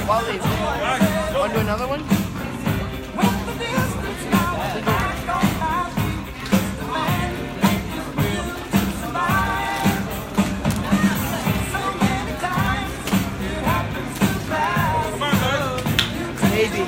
Wally, want to do another one? Maybe.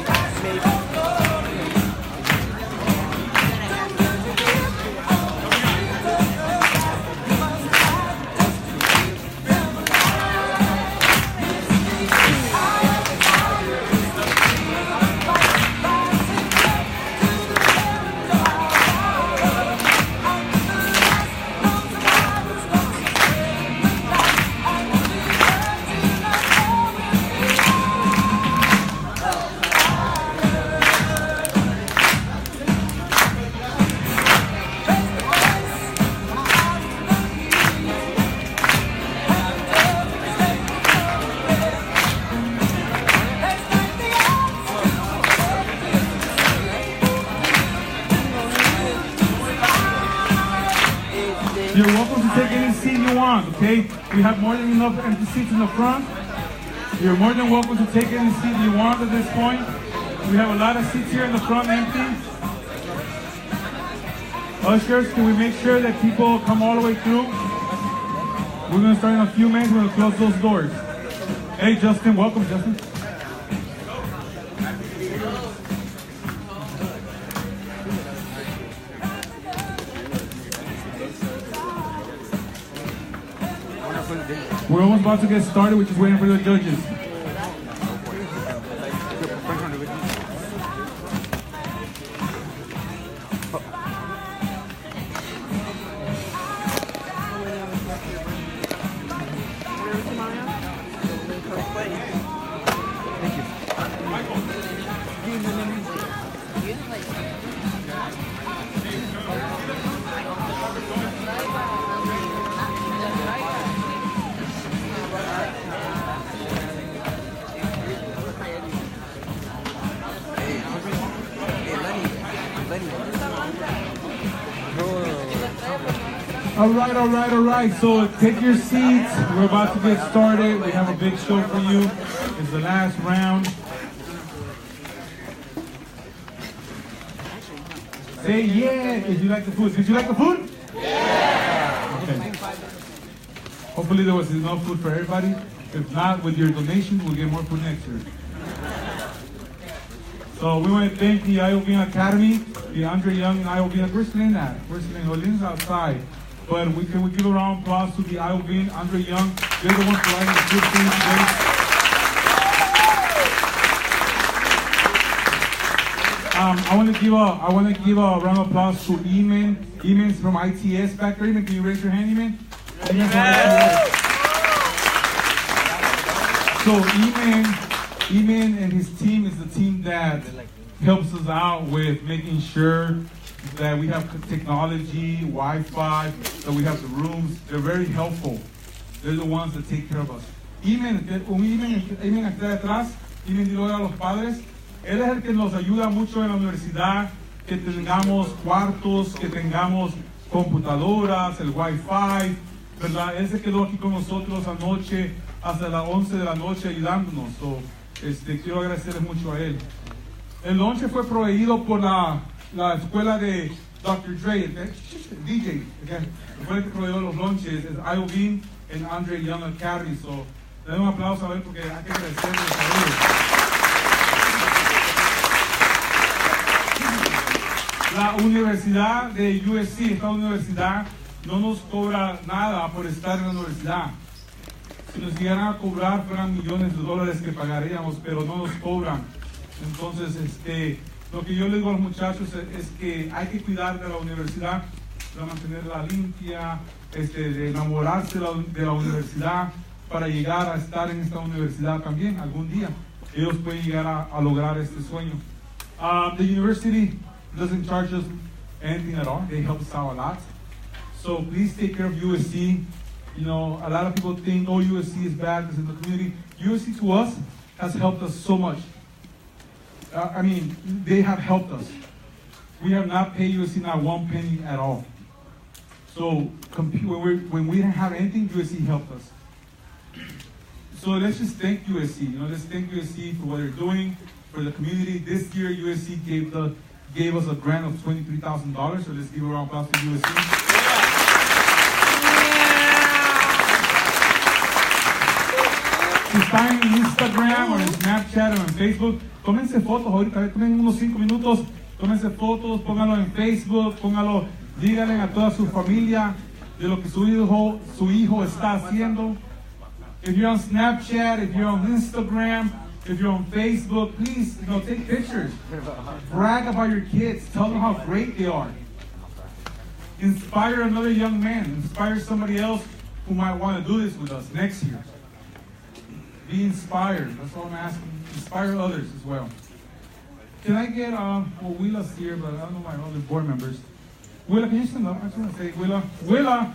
You're welcome to take any seat you want, okay? We have more than enough empty seats in the front. You're more than welcome to take any seat you want at this point. We have a lot of seats here in the front empty. Ushers, can we make sure that people come all the way through? We're going to start in a few minutes. We're going to close those doors. Hey, Justin, welcome, Justin. We're almost about to get started. We're just waiting for the judges. All right. So take your seats. We're about to get started. We have a big show for you. It's the last round. Say yeah if you like the food. Did you like the food? Yeah. Okay. Hopefully there was enough food for everybody. If not, with your donation, we'll get more food next year. So we want to thank the IOB Academy, the Andre Young IOB. Where's Lynn at? Where's Lynn? Well, Lynn's outside. But we give a round of applause to the IOB, Andre Young. They're the ones providing the good things today. I want to give a round of applause to Eman. Eman's from ITS back there. Eman, can you raise your hand, Eman? Eman's from ITS. So Eman and his team is the team that helps us out with making sure that we have technology, Wi-Fi, that we have the rooms. They're very helpful. They're the ones that take care of us. Eman está detrás. Eman dio a los padres. Él es el que nos ayuda mucho en la universidad, que tengamos cuartos, que tengamos computadoras, el Wi-Fi, ¿verdad? Él se quedó aquí con nosotros anoche, hasta las 11 de la noche ayudándonos. So, quiero agradecerles mucho a él. El lonche fue proveído por la escuela de Dr. Dre, DJ, okay? Fue el que proveyó los lonches, es IOB and Andre Young Academy. So, le doy un aplauso a él porque hay que agradecerles a ellos. La universidad de USC, esta universidad, no nos cobra nada por estar en la universidad. Si nos llegaran a cobrar, fueran millones de dólares que pagaríamos, pero no nos cobran. Entonces, Lo que yo le digo a los muchachos es que hay que cuidar de la universidad, de mantenerla limpia, de enamorarse de la universidad para llegar a estar en esta universidad también algún día. Ellos pueden llegar a lograr este sueño. The university doesn't charge us anything at all. They help us out a lot. So please take care of USC. You know, a lot of people think, oh, USC is bad because in the community. USC to us has helped us so much. I mean, they have helped us. We have not paid USC not one penny at all. So when we didn't have anything, USC helped us. So let's just thank USC. You know, let's thank USC for what they're doing for the community. This year, USC gave us a grant of $23,000. So let's give a round of applause to USC. Si están en Instagram o en Snapchat o en Facebook, tómense fotos ahorita, tomen unos 5 minutos, tómense fotos, pónganlo en Facebook, pónganlo, díganle a toda su familia de lo que su hijo está haciendo. If you're on Snapchat, if you're on Instagram, if you're on Facebook, please, you know, take pictures. Brag about your kids. Tell them how great they are. Inspire another young man. Inspire somebody else who might want to do this with us next year. Be inspired. That's all I'm asking. Inspire others as well. Can I get, well, Willa's here, but I don't know my other board members. Willa, can you stand up? I just want to say, Willa. Willa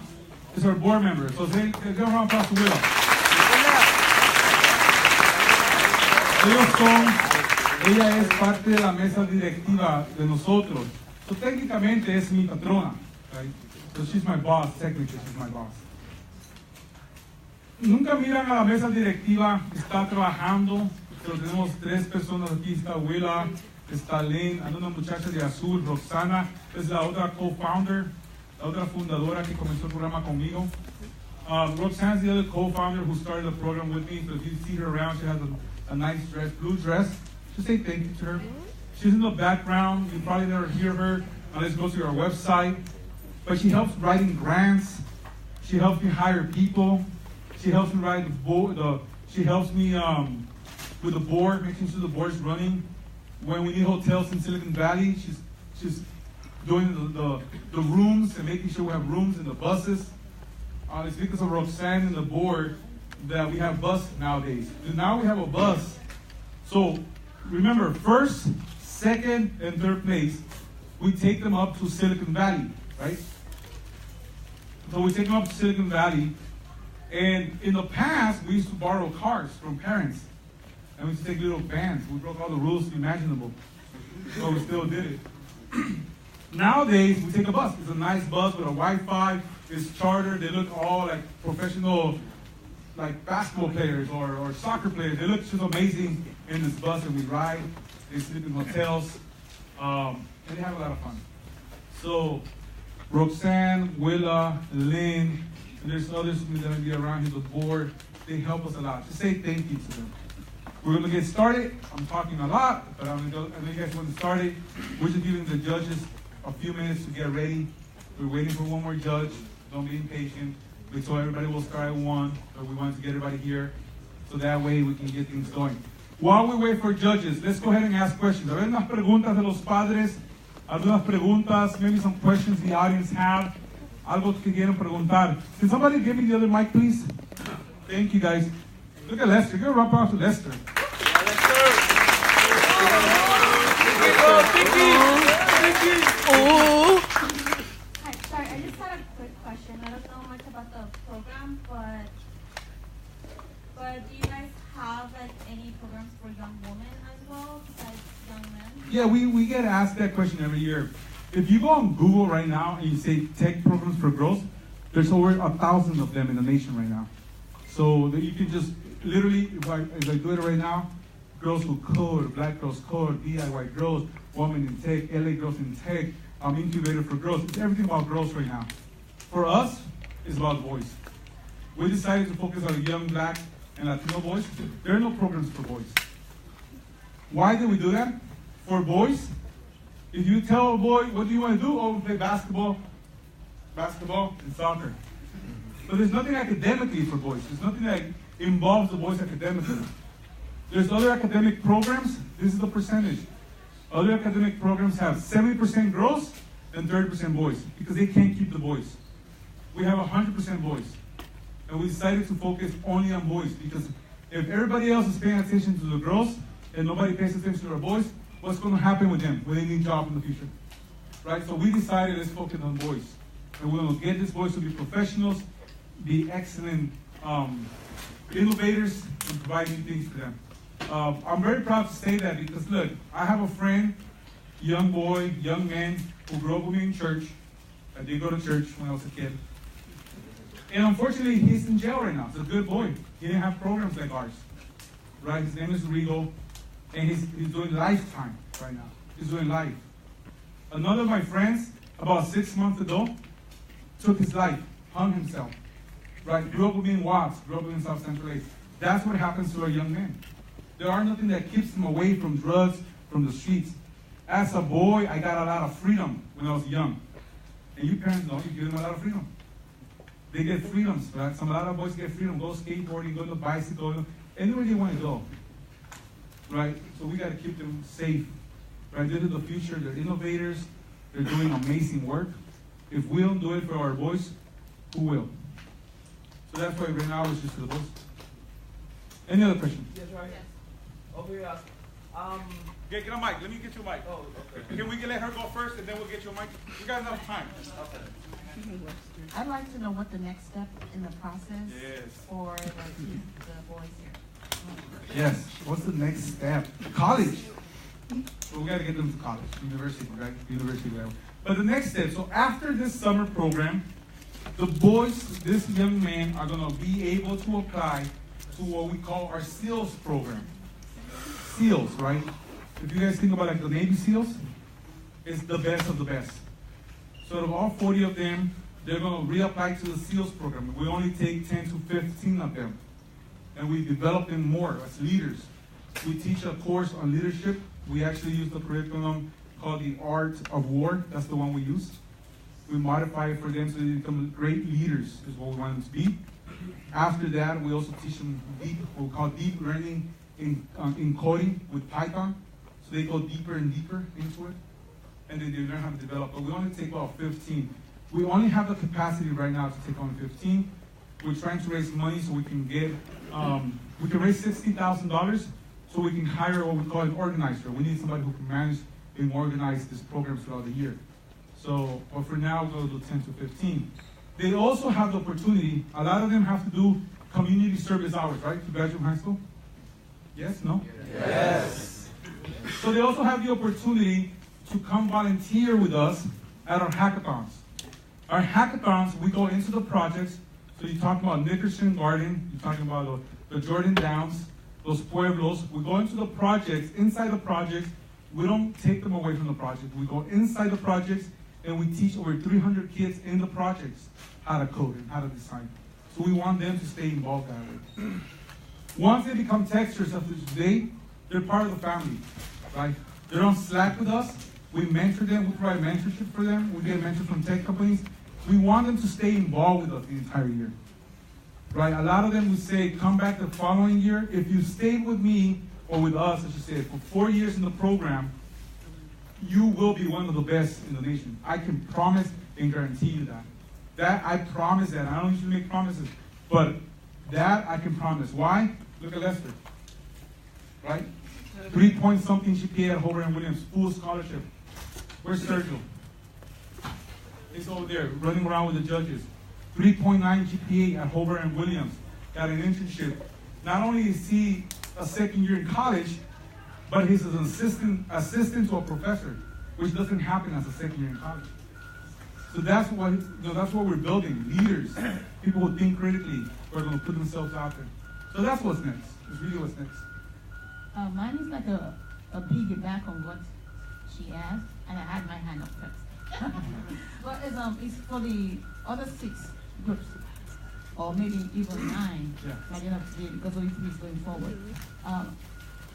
is our board member. So say, go around past to Willa. Ella es parte de la mesa directiva de nosotros. So técnicamente es mi patrona. Right? So she's my boss. Technically, she's my boss. Nunca miran a la mesa directiva, está trabajando, pero tenemos 3 personas aquí, está Willa, está Lynn, hay una muchacha de azul, Roxana, es la otra co-founder, la otra fundadora que comenzó el programa conmigo. Roxana's the other co-founder who started the program with me, so if you see her around, she has a nice dress, blue dress. Just say thank you to her. She's in the background, you probably never hear her unless you go to our website, but she helps writing grants, she helps me hire people. She helps me write the board. She helps me with the board, making sure the board's running. When we need hotels in Silicon Valley, she's doing the rooms and making sure we have rooms in the buses. It's because of Roxanne and the board that we have bus nowadays. And now we have a bus. So remember, first, second, and third place, we take them up to Silicon Valley, right? So we take them up to Silicon Valley. And in the past, we used to borrow cars from parents. And we used to take little vans. We broke all the rules imaginable. So we still did it. Nowadays, we take a bus. It's a nice bus with a Wi-Fi. It's chartered. They look all like professional, like basketball players or soccer players. They look just amazing in this bus, and we ride. They sleep in hotels. And they have a lot of fun. So Roxanne, Willa, Lynn, and there's others that are going to be around here, the board. They help us a lot. Just say thank you to them. We're going to get started. I'm talking a lot, but I know you guys want to start it. We're just giving the judges a few minutes to get ready. We're waiting for one more judge. Don't be impatient. We told everybody we'll start at 1, but we wanted to get everybody here so that way we can get things going. While we wait for judges, let's go ahead and ask questions. A ver unas preguntas de los padres, algunas preguntas, maybe some questions the audience have. Algo que quieren preguntar. Can somebody give me the other mic, please? Thank you, guys. Look at Lester. Give a round of applause to Lester. Hi, sorry, I just had a quick question. I don't know much about the program, but do you guys have like any programs for young women as well besides young men? Yeah, we get asked that question every year. If you go on Google right now and you say tech programs for girls, there's over 1,000 of them in the nation right now. So that you can just literally, if I do it right now, girls who code, black girls code, DIY girls, women in tech, LA girls in tech, incubator for girls. It's everything about girls right now. For us, it's about boys. We decided to focus on young black and Latino boys. There are no programs for boys. Why did we do that? For boys, if you tell a boy, what do you want to do? Oh, we play basketball and soccer. But there's nothing academically for boys. There's nothing that involves the boys academically. There's other academic programs. This is the percentage. Other academic programs have 70% girls and 30% boys because they can't keep the boys. We have 100% boys. And we decided to focus only on boys because if everybody else is paying attention to the girls and nobody pays attention to our boys, what's going to happen with them when they need a job in the future? Right? So we decided let's focus on boys. And we're going to get these boys to be professionals, be excellent innovators, and provide new things for them. I'm very proud to say that because, look, I have a friend, young boy, young man, who grew up with me in church. I did go to church when I was a kid. And unfortunately, he's in jail right now. He's a good boy. He didn't have programs like ours. Right? His name is Regal, and he's doing Lifetime right now. He's doing Life. Another of my friends, about 6 months ago, took his life, hung himself. Right? Grew up with me in Watts, grew up in South Central East. That's what happens to our young men. There are nothing that keeps them away from drugs, from the streets. As a boy, I got a lot of freedom when I was young. And you parents know, you give them a lot of freedom. They get freedoms, right? A lot of boys get freedom, go skateboarding, go to bicycle, anywhere they want to go. Right? So we got to keep them safe. Right? They're the future, they're innovators, they're doing amazing work. If we don't do it for our boys, who will? So that's why right now it's just for the boys. Any other questions? Yes, right here. Over here. Get a mic. Let me get you a mic. Oh, okay. Can we let her go first and then we'll get you a mic? We got enough time. I'd like to know what the next step in the process Yes. for the boys here. Yes. What's the next step? College. So we got to get them to college, university, right? University level. But the next step, so after this summer program, the boys, this young men, are going to be able to apply to what we call our SEALs program. SEALs, right? If you guys think about like the Navy SEALs, it's the best of the best. So out of all 40 of them, they're going to reapply to the SEALs program. We only take 10 to 15 of them. And we develop them more as leaders. We teach a course on leadership. We actually use the curriculum called the Art of War. That's the one we use. We modify it for them so they become great leaders is what we want them to be. After that, we also teach them what we call deep learning in coding with Python. So they go deeper and deeper into it. And then they learn how to develop. But we only take about 15. We only have the capacity right now to take on 15. We're trying to raise money so we can get, we can raise $60,000 so we can hire what we call an organizer. We need somebody who can manage and organize this program throughout the year. So, but for now, we'll do 10 to 15. They also have the opportunity, a lot of them have to do community service hours, right, to graduate from high school? Yes, no? Yes. So they also have the opportunity to come volunteer with us at our hackathons. Our hackathons, we go into the projects. So you're talking about Nickerson Garden, you're talking about the Jordan Downs, those pueblos. We go into the projects, inside the projects. We don't take them away from the project. We go inside the projects and we teach over 300 kids in the projects how to code and how to design. So we want them to stay involved that way. Once they become textures after today, they're part of the family, right? They're on Slack with us. We mentor them. We provide mentorship for them. We get mentors from tech companies. We want them to stay involved with us the entire year, right? A lot of them we say, come back the following year. If you stayed with me, or with us, I should say, for 4 years in the program, you will be one of the best in the nation. I can promise and guarantee you that. That, I promise that. I don't usually make promises, but that I can promise. Why? Look at Lester, right? 3-point-something GPA at Hobart and Williams, full scholarship. Where's Sergio? He's over there, running around with the judges. 3.9 GPA at Hobart and Williams, got an internship. Not only is he a second year in college, but he's an assistant to a professor, which doesn't happen as a second year in college. So that's what we're building, leaders, people who think critically, who are going to put themselves out there. So that's what's next. It's really what's next. Mine is like a piggyback on what she asked, and I had my hand up first. But it's for the other 6 groups, or maybe even 9 by the end of today, because of it is going forward.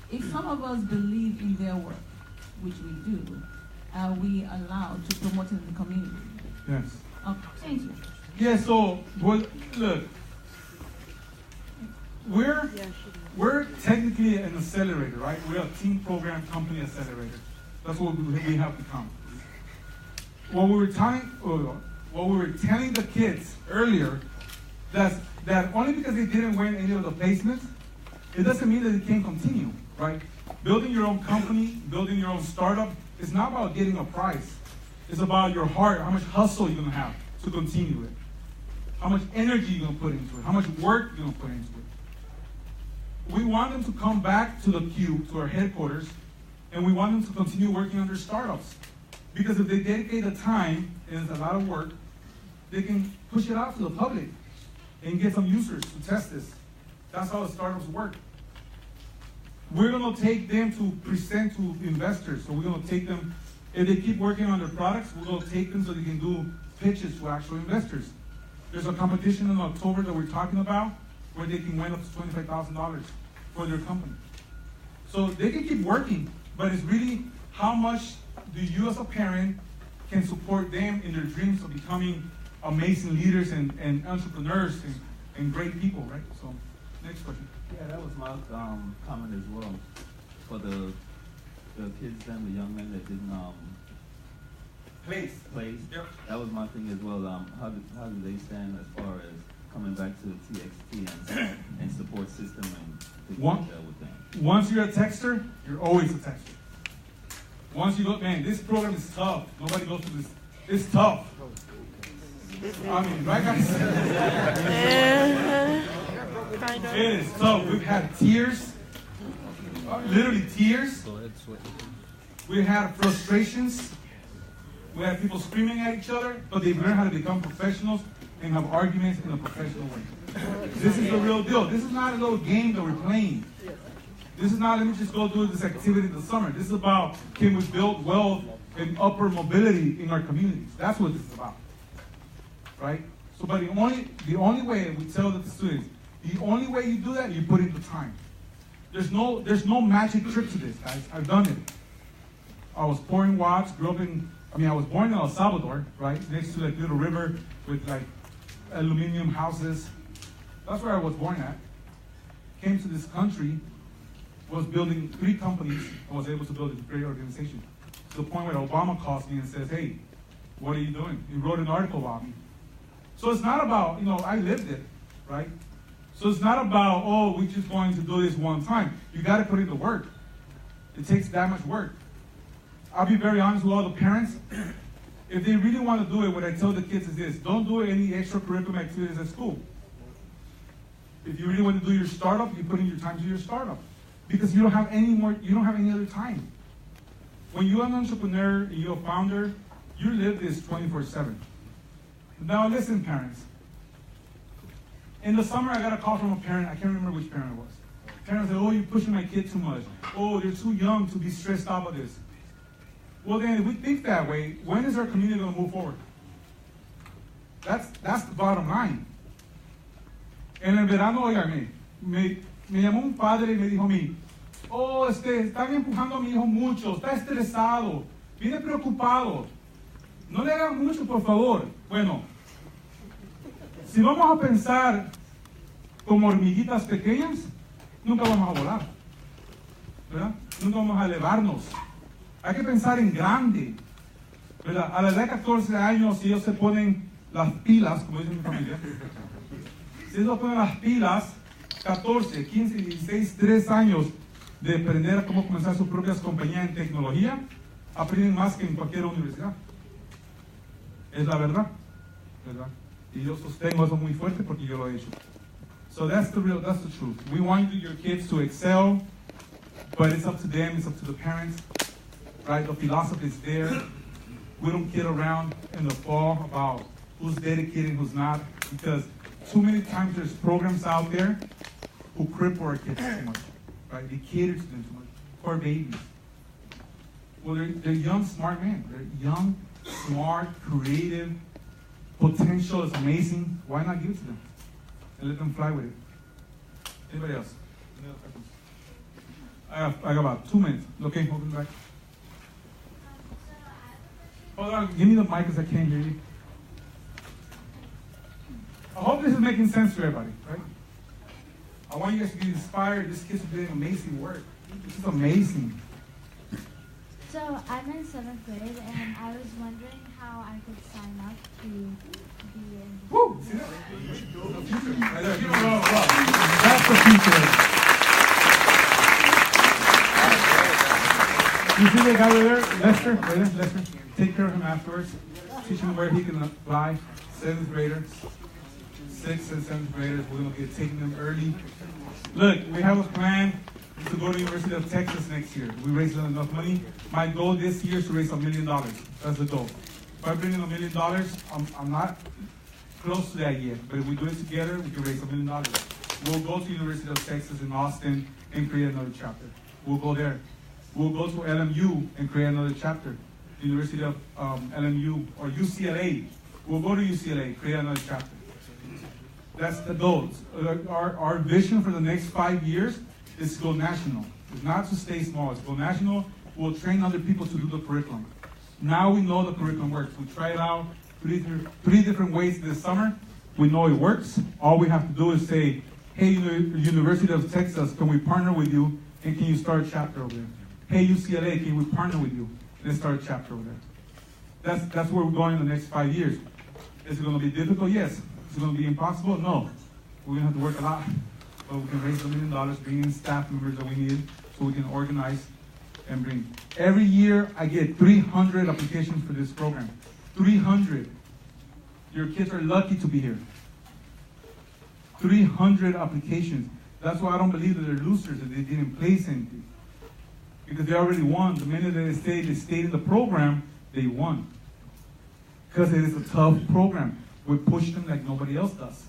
If some of us believe in their work, which we do, are we allowed to promote it in the community? Yes. Thank you. Yeah, so, look, we're technically an accelerator, right? We're a team program company accelerator. That's what we have become. What we were telling the kids earlier, that only because they didn't win any of the placements, it doesn't mean that they can't continue, right? Building your own company, building your own startup, it's not about getting a prize. It's about your heart, how much hustle you're gonna have to continue it. How much energy you're gonna put into it, how much work you're gonna put into it. We want them to come back to the Cube, to our headquarters, and we want them to continue working on their startups. Because if they dedicate the time, and it's a lot of work, they can push it out to the public and get some users to test this. That's how the startups work. We're gonna take them to present to investors. So we're gonna take them, if they keep working on their products, we're gonna take them so they can do pitches to actual investors. There's a competition in October that we're talking about where they can win up to $25,000 for their company. So they can keep working, but it's really how much do you as a parent can support them in their dreams of becoming amazing leaders and entrepreneurs and great people, right? So, next question. Yeah, that was my comment as well. For the kids and the young men that didn't place. Yep. That was my thing as well. How do they stand as far as coming back to the TXT and support system and things like that with them? Once you're a texter, you're always a texter. Once you go, man, this program is tough. Nobody goes through this. It's tough. I mean, right, guys? It is tough. We've had tears, literally tears. We had frustrations. We had people screaming at each other, but they've learned how to become professionals and have arguments in a professional way. This is the real deal. This is not a little game that we're playing. This is not, let me just go do this activity in the summer. This is about, can we build wealth and upper mobility in our communities? That's what this is about, right? So, but the only way we tell the students, the only way you do that, you put in the time. There's no magic trick to this, guys. I've done it. I was poor in Watts, I was born in El Salvador, right? Next to like little river with like aluminum houses. That's where I was born at. Came to this country, was building 3 companies, and was able to build a great organization. To the point where Obama calls me and says, hey, what are you doing? He wrote an article about me. So it's not about, I lived it, right? So it's not about, oh, we're just going to do this one time. You got to put in the work. It takes that much work. I'll be very honest with all the parents. If they really want to do it, what I tell the kids is this: don't do any extracurricular activities at school. If you really want to do your startup, you put in your time to your startup. Because you don't have any other time. When you're an entrepreneur and you're a founder, you live this 24/7. Now listen, parents. In the summer, I got a call from a parent. I can't remember which parent it was. The parent said, oh, you're pushing my kid too much. Oh, they're too young to be stressed out by this. Well, then, if we think that way, when is our community going to move forward? That's the bottom line. En el verano, oigan, me llamó un padre y me dijo a mí, oh, están empujando a mi hijo mucho, está estresado, viene preocupado. No le hagan mucho, por favor. Bueno, si vamos a pensar como hormiguitas pequeñas, nunca vamos a volar, ¿verdad? Nunca vamos a elevarnos. Hay que pensar en grande, ¿verdad? A la edad de 14 años, si ellos se ponen las pilas, como dice mi familia, si ellos ponen las pilas, 14, 15, 16, 3 años de aprender a cómo comenzar sus propias compañías en tecnología, aprenden más que en cualquier universidad. Es la verdad, ¿verdad? Y yo sostengo eso muy fuerte porque yo lo he hecho. So that's the truth. We want your kids to excel, but it's up to them, it's up to the parents, right? The philosophy is there. We don't kid around in the fall about who's dedicated and who's not, because too many times there's programs out there who cripple our kids too much, right? They cater to them too much. Poor babies. Well, they're young, smart men. They're young, smart, creative. Potential is amazing. Why not give it to them and let them fly with it? Anybody else? Any other questions? I got about 2 minutes. Okay, hold it back. Hold on, give me the mic because I can't hear you. I hope this is making sense to everybody, right? I want you guys to be inspired. This kid's doing amazing work. This is amazing. So I'm in 7th grade, and I was wondering how I could sign up to be in. Woo! See that? Right there. Give it a round of applause. That's the future. You see the guy over there, Lester? Right there, Lester. Take care of him afterwards. Teach him where he can apply. 7th graders, 6th and 7th graders. We're going to be taking them early. Look, we have a plan to go to the University of Texas next year. We raised enough money. My goal this year is to raise $1 million. That's the goal. If I bring in $1 million, I'm not close to that yet. But if we do it together, we can raise $1 million. We'll go to the University of Texas in Austin and create another chapter. We'll go there. We'll go to LMU and create another chapter. The University of LMU or UCLA. We'll go to UCLA, create another chapter. That's the goals. Our vision for the next 5 years is to go national. It's not to stay small. It's to go national. We'll train other people to do the curriculum. Now we know the curriculum works. We tried it out three different ways this summer. We know it works. All we have to do is say, hey, University of Texas, can we partner with you? And can you start a chapter over there? Hey, UCLA, can we partner with you? And start a chapter over there. That's where we're going in the next 5 years. Is it going to be difficult? Yes. Is it going to be impossible? No. We're going to have to work a lot. But we can raise $1 million, bring in staff members that we need so we can organize and bring. Every year I get 300 applications for this program. 300. Your kids are lucky to be here. 300 applications. That's why I don't believe that they're losers, that they didn't place anything. Because they already won. The minute they stayed in the program, they won. Because it is a tough program. We push them like nobody else does.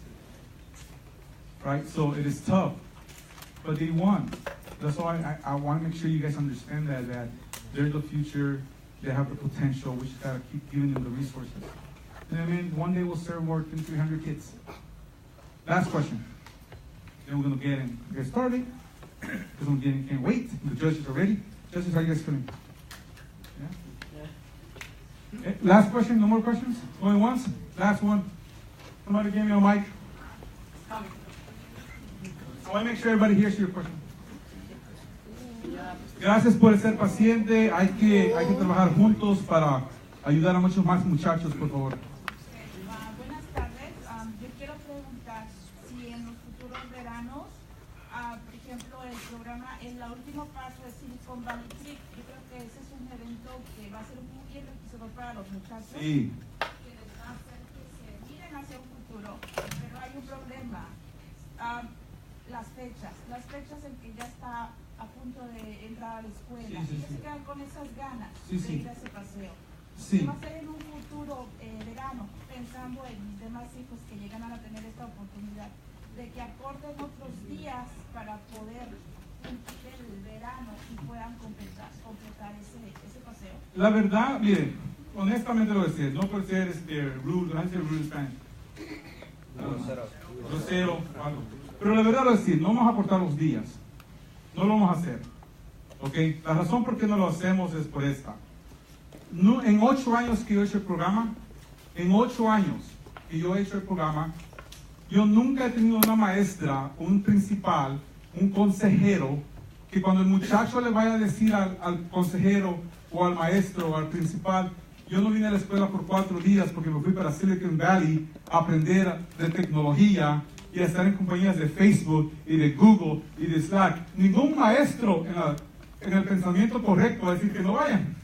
Right? So it is tough. But they won. That's why I want to make sure you guys understand that they're the future, they have the potential, we just gotta keep giving them the resources. And I mean, one day we'll serve more than 300 kids. Last question. Then we're gonna get started. Because I'm can't wait. The judges are ready. Judges, how you guys feeling? Yeah? Last question, no more questions? Going once? Last one. Somebody give me a mic. I want to make sure everybody hears your question. Gracias por ser paciente. Hay que trabajar juntos para ayudar a muchos más muchachos, por favor. Buenas tardes. Yo quiero preguntar si en los futuros veranos, por ejemplo, el programa, el último paso es Silicon Valley Trip. Yo creo que ese es un evento que va a ser muy enriquecedor para los muchachos. Sí. Que les va a hacer que se miren hacia un futuro. Pero hay un problema. Las fechas en que ya está a punto de entrar a la escuela, y se quedan con esas ganas de ir a ese paseo. ¿Qué va a ser en un futuro verano, pensando en mis demás hijos que llegan a tener esta oportunidad, de que acorden otros días para poder cumplir el verano y puedan completar ese paseo? La verdad, miren, honestamente lo decía, no por ser rude, no ser rude Spanish. Grosero, algo. Pero la verdad es decir, no vamos a aportar los días. No lo vamos a hacer. ¿Ok? La razón por qué no lo hacemos es por esta. No, en 8 años que yo he hecho el programa, yo nunca he tenido una maestra, un principal, un consejero, que cuando el muchacho le vaya a decir al consejero o al maestro o al principal, yo no vine a la escuela por 4 días porque me fui para Silicon Valley a aprender de tecnología y a estar en compañías de Facebook y de Google y de Slack. Ningún maestro en el pensamiento correcto va a decir que no vayan.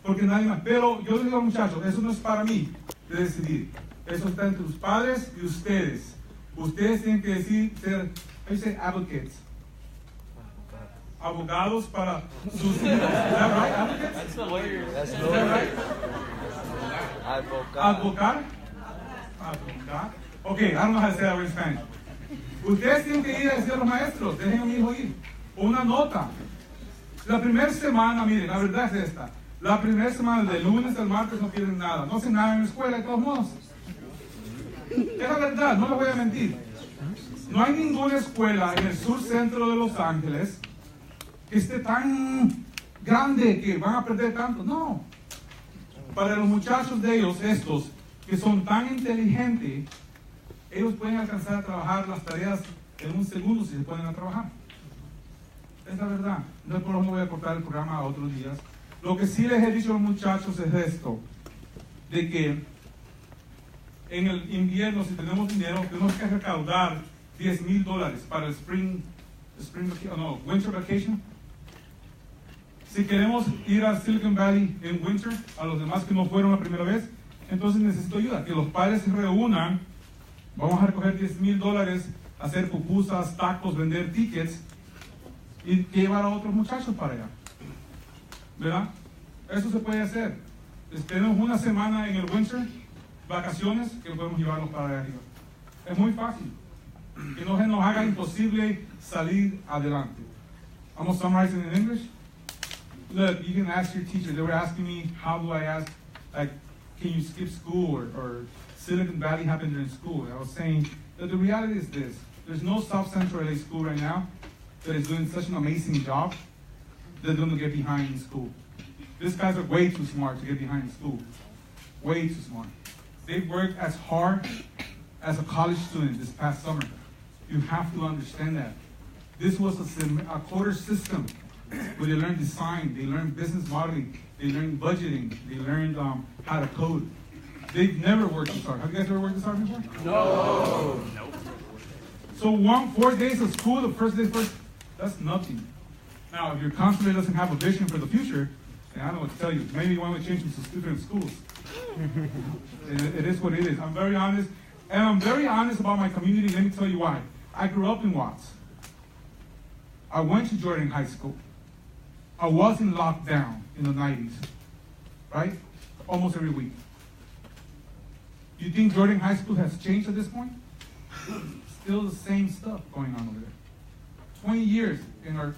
Porque nadie más. Pero yo les digo a los muchachos, eso no es para mí de decidir. Eso está entre los padres y ustedes. Ustedes tienen que decir, ser advocates. Abogados para sus hijos. Is that right? Advocates? That's the lawyer. Is that right? Advocar. Okay, I don't know how to say that word in Spanish. Ustedes tienen que ir a decir a los maestros, dejen a mi hijo ir. Una nota. La primera semana, miren, la verdad es esta. La primera semana, de lunes al martes, no quieren nada. No hacen nada en la escuela, de todos modos. Es la verdad, no les voy a mentir. No hay ninguna escuela en el sur centro de Los Ángeles que esté tan grande que van a perder tanto. No. Para los muchachos de ellos, estos, que son tan inteligentes, ellos pueden alcanzar a trabajar las tareas en un segundo si se ponen a trabajar. Es la verdad. No por eso voy a cortar el programa a otros días. Lo que sí les he dicho a los muchachos es esto, de que en el invierno, si tenemos dinero, tenemos que recaudar $10,000 para el winter vacation. Si queremos ir a Silicon Valley en winter, a los demás que no fueron la primera vez, entonces necesito ayuda, que los padres se reúnan, vamos a recoger $10,000, hacer pupusas, tacos, vender tickets y llevar a otros muchachos para allá. ¿Verdad? Eso se puede hacer. Tenemos una semana en el winter, vacaciones, que podemos llevarlos para allá arriba. Es muy fácil. Que no se nos haga imposible salir adelante. I'm going to summarize it in English. Look, you can ask your teacher. They were asking me, how do I ask, like, can you skip school or Silicon Valley happened during school? I was saying that the reality is this. There's no South Central LA school right now that is doing such an amazing job that they're going to get behind in school. These guys are way too smart to get behind in school. Way too smart. They've worked as hard as a college student this past summer. You have to understand that. This was a quarter system where they learned design, they learned business modeling, they learned budgeting, they learned how to code. They've never worked this hard. Have you guys ever worked this hard before? No. So 4 days of school, the first, that's nothing. Now, if your counselor doesn't have a vision for the future, then I don't know what to tell you. Maybe you want to change some different schools. It is what it is. I'm very honest. And I'm very honest about my community. Let me tell you why. I grew up in Watts. I went to Jordan High School. I was in lockdown in the 90s, right? Almost every week. You think Jordan High School has changed at this point? Still the same stuff going on over there. 20 years in our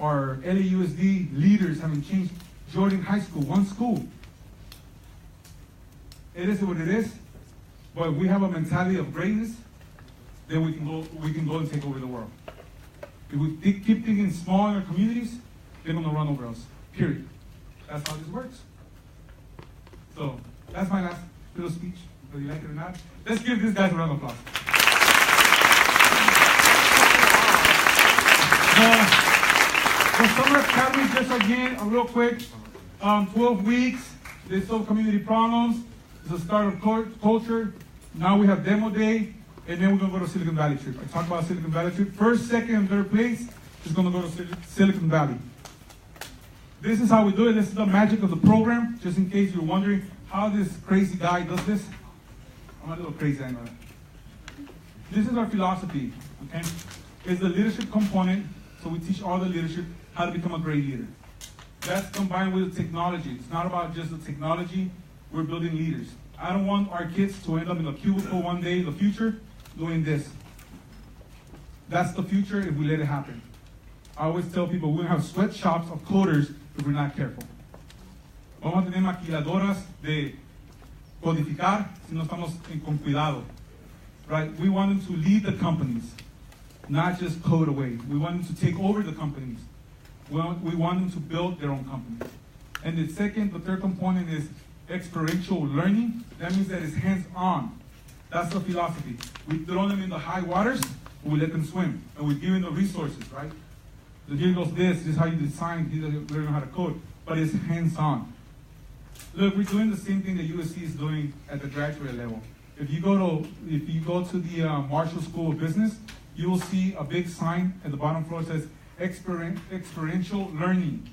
LAUSD leaders haven't changed Jordan High School, one school. It is what it is, but we have a mentality of greatness, then we can go and take over the world. If we keep thinking small in our communities, they're gonna run over us, period. That's how this works. So, that's my last little speech, whether you like it or not. Let's give these guys a round of applause. The Summer Academy, just again, real quick, 12 weeks, they solve community problems, it's the start of culture, now we have demo day, and then we're gonna go to Silicon Valley trip. I talked about Silicon Valley trip. First, second, and third place is gonna go to Silicon Valley. This is how we do it. This is the magic of the program, just in case you're wondering how this crazy guy does this. I'm a little crazy, I know that. This is our philosophy, okay? It's the leadership component, so we teach all the leadership how to become a great leader. That's combined with technology. It's not about just the technology, we're building leaders. I don't want our kids to end up in a cubicle one day in the future doing this. That's the future if we let it happen. I always tell people we're gonna have sweatshops of coders if we're not careful. Vamos a tener maquiladoras de codificar si no estamos con cuidado. Right? We want them to lead the companies, not just code away. We want them to take over the companies. We want them to build their own companies. And the third component is experiential learning. That means that it's hands-on. That's the philosophy. We throw them in the high waters, we let them swim, and we give them the resources, right? So here goes this is how you design, here you learn how to code, but it's hands-on. Look, we're doing the same thing that USC is doing at the graduate level. If you go to the Marshall School of Business, you will see a big sign at the bottom floor that says experiential learning.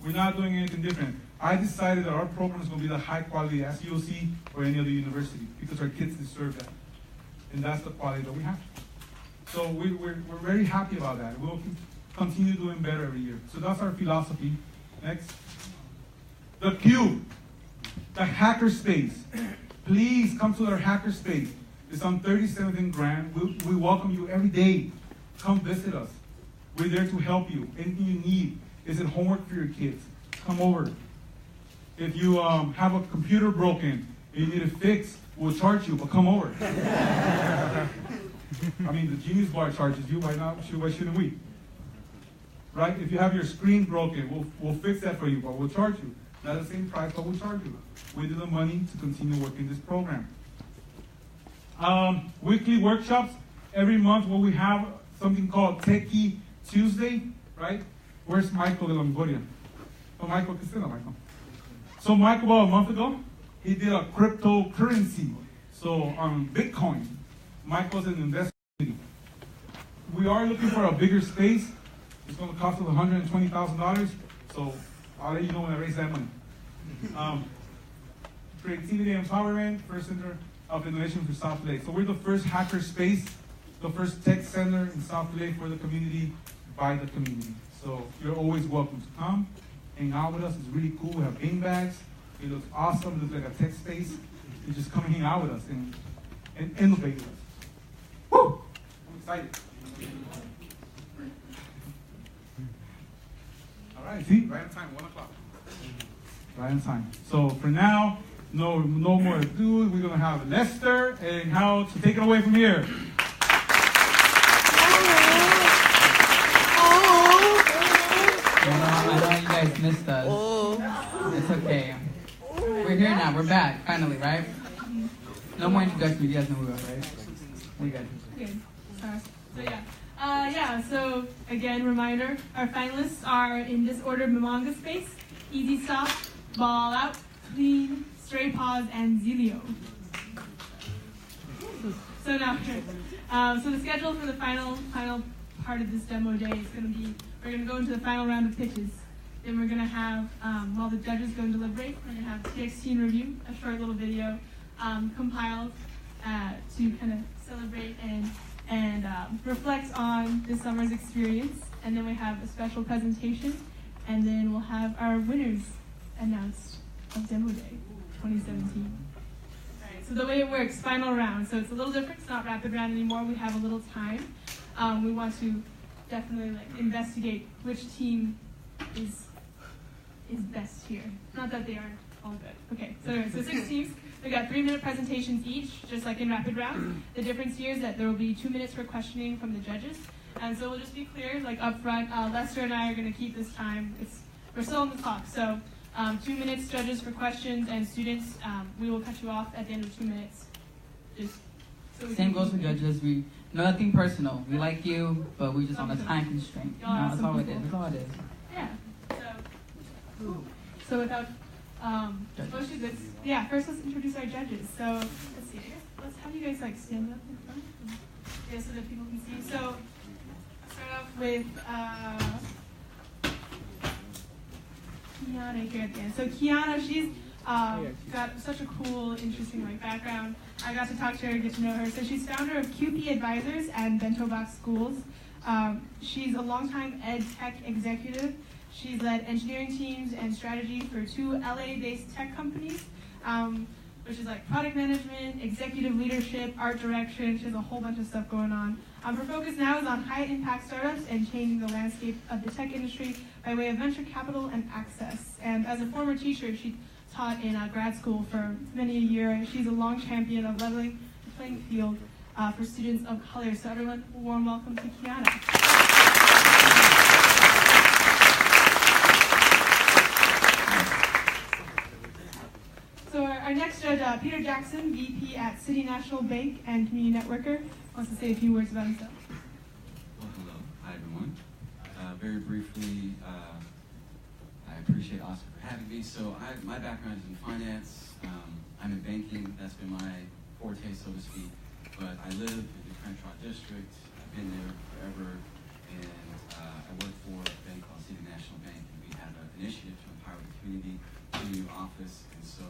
We're not doing anything different. I decided that our program is going to be the high quality as USC or any other university because our kids deserve that. And that's the quality that we have. So we're very happy about that. We'll continue doing better every year. So that's our philosophy. Next. The Cube, the hackerspace. Please come to our hackerspace. It's on 37th and Grand. We welcome you every day. Come visit us. We're there to help you. Anything you need. Is it homework for your kids? Come over. If you have a computer broken and you need it fixed, we'll charge you, but come over. I mean, the Genius Bar charges you. Why not? Why shouldn't we? Right? If you have your screen broken, we'll fix that for you, but we'll charge you. Not the same price, but we'll charge you. We do the money to continue working this program. Weekly workshops. Every month, we have something called Techie Tuesday, right? Where's Michael de Longoria? Oh, Michael, consider Michael. So Michael, about a month ago, he did a cryptocurrency. So on Bitcoin, Michael's an investor. We are looking for a bigger space. It's going to cost us $120,000. So I'll let you know when I raise that money. Creativity Empowerment, First Center of Innovation for South Lake. So we're the first hacker space, the first tech center in South Lake for the community, by the community. So you're always welcome to come, hang out with us. It's really cool. We have bean bags. It looks awesome. It looks like a tech space. You just come hang out with us and innovate with us. Woo! I'm excited. All right, see, right on time, 1 o'clock. Right on time. So for now, no more ado. We're gonna have Lester and Hal to take it away from here. I know you guys missed us. It's okay. We're here now. We're back, finally, right? No more introduction. You guys know who we are, right? We good. Good. So again, reminder, our finalists are in this order: Momonga Space, Easy Stop, Ball Out, Clean, Stray Paws, and Zelio. So now, so the schedule for the final part of this demo day is going to be, we're going to go into the final round of pitches. Then we're going to have, while the judges go and deliberate, we're going to have TX Teen Review, a short little video compiled to kind of celebrate and reflect on this summer's experience. And then we have a special presentation, and then we'll have our winners announced of Demo Day 2017. All right, so the way it works, final round. So it's a little different. It's not rapid round anymore. We have a little time. We want to definitely investigate which team is best here. Not that they aren't all good. Okay, so anyway, so 6 teams. We've got 3-minute presentations each, just like in rapid round. The difference here is that there will be 2 minutes for questioning from the judges. And so we'll just be clear, like up front, Lester and I are going to keep this time. We're still on the clock. So 2 minutes, judges for questions, and students, we will cut you off at the end of 2 minutes. Same goes for judges. Nothing personal. We like you, but we're just on a time constraint. That's all it is. That's all it is. Yeah. So without first let's introduce our judges. So let's see. Let's have you guys stand up in front, so that people can see. So I'll start off with Kiana here at the end. So Kiana, she's got such a cool, interesting background. I got to talk to her, get to know her. So she's founder of QP Advisors and Bento Box Schools. She's a longtime ed tech executive. She's led engineering teams and strategy for 2 LA-based tech companies, which is product management, executive leadership, art direction. She has a whole bunch of stuff going on. Her focus now is on high-impact startups and changing the landscape of the tech industry by way of venture capital and access. And as a former teacher, she taught in grad school for many a year. She's a long champion of leveling the playing field for students of color. So everyone, a warm welcome to Kiana. So our next judge, Peter Jackson, VP at City National Bank and Community Networker, wants to say a few words about himself. Well, hello. Hi, everyone. Very briefly, I appreciate Oscar for having me. So my background is in finance. I'm in banking. That's been my forte, so to speak. But I live in the Crenshaw District. I've been there forever. And I work for a bank called City National Bank. And we have an initiative to empower the community, a new office. And so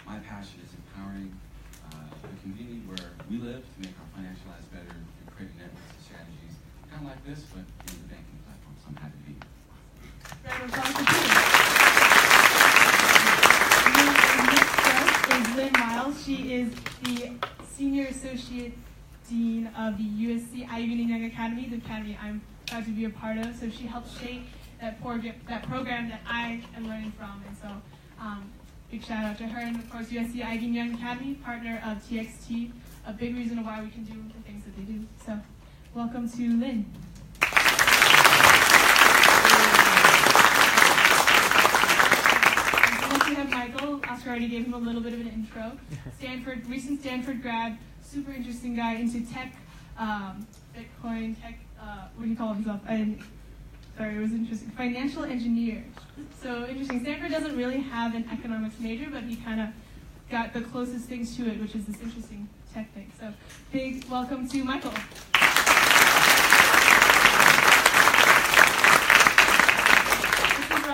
my passion is empowering the community where we live to make our financial lives better and create networks and strategies, kind of like this, but in the banking platform. So I'm happy to be here. Round of applause for Peter. Next judge is Lynn Miles. She is the Senior Associate Dean of the USC Ivy and Young Academy, the academy I'm proud to be a part of. So she helped shape that program that I am learning from. And so big shout out to her. And of course, USC Ivy and Young Academy, partner of TXT, a big reason why we can do the things that they do. So welcome to Lynn. Next we have Michael. Oscar already gave him a little bit of an intro. Recent Stanford grad, super interesting guy into tech, Bitcoin, tech, what do you call himself? sorry, it was interesting. Financial engineer. So interesting. Stanford doesn't really have an economics major, but he kind of got the closest things to it, which is this interesting tech thing. So big welcome to Michael. This is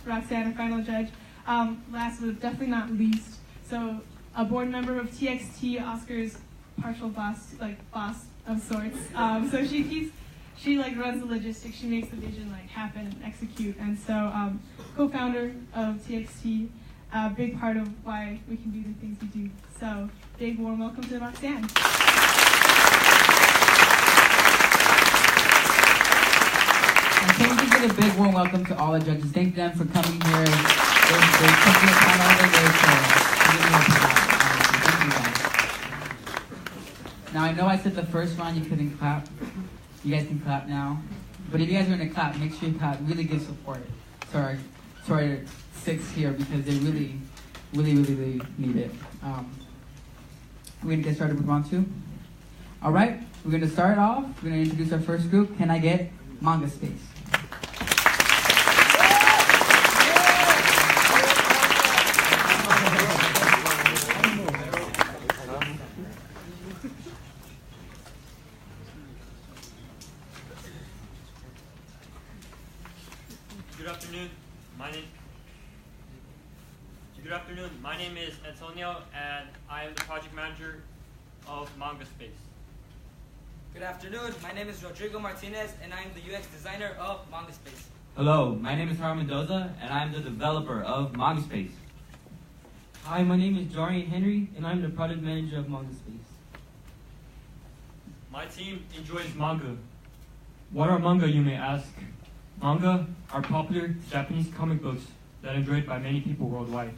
Roxanne, a final judge. Last but definitely not least, so a board member of TXT, Oscar's partial boss of sorts. So she like runs the logistics, she makes the vision like happen and execute. And so co-founder of TXT, a big part of why we can do the things we do. So big warm welcome to Roxanne. And can we give a big warm welcome to all the judges? Thank them for coming here. They took the time out of their day to give me a clap. Thank you guys. Now I know I said the first round you couldn't clap. You guys can clap now. But if you guys are gonna clap, make sure you clap. Really give support to our six here because they really need it. We're gonna get started with round two. All right, we're gonna start off. We're gonna introduce our first group. Can I get Manga Space? Good afternoon. My name is Antonio, and I am the project manager of Manga Space. Good afternoon. My name is Rodrigo Martinez, and I am the UX designer of Manga Space. Hello, my name is Harold Mendoza, and I am the developer of Manga Space. Hi, my name is Jarian Henry, and I'm the product manager of Manga Space. My team enjoys manga. What are manga, you may ask? Manga are popular Japanese comic books that are enjoyed by many people worldwide.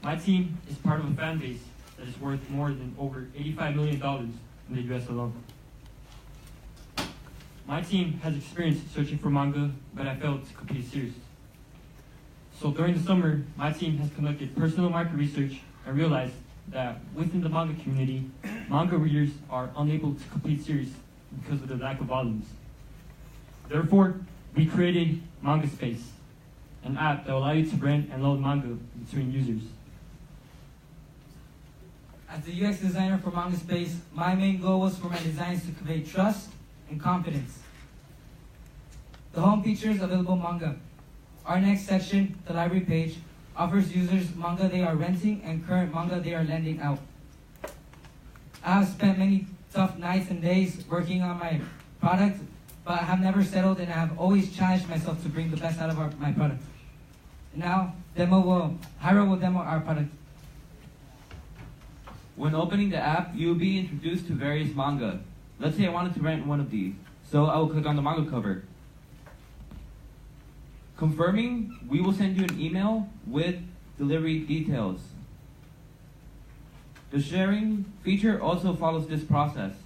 My team is part of a fan base that is worth more than over $85 million in the US alone. My team has experience searching for manga, but I failed to complete a series. So during the summer, my team has conducted personal market research and realized that within the manga community, manga readers are unable to complete series because of the lack of volumes. Therefore, we created Manga Space, an app that will allow you to rent and load manga between users. As the UX designer for Manga Space, my main goal was for my designs to convey trust and confidence. The home features available manga. Our next section, the library page, offers users manga they are renting and current manga they are lending out. I have spent many tough nights and days working on my product, but I have never settled and I have always challenged myself to bring the best out of my product. And now, Hyro will demo our product. When opening the app, you will be introduced to various manga. Let's say I wanted to rent one of these, so I will click on the manga cover. Confirming, we will send you an email with delivery details. The sharing feature also follows this process.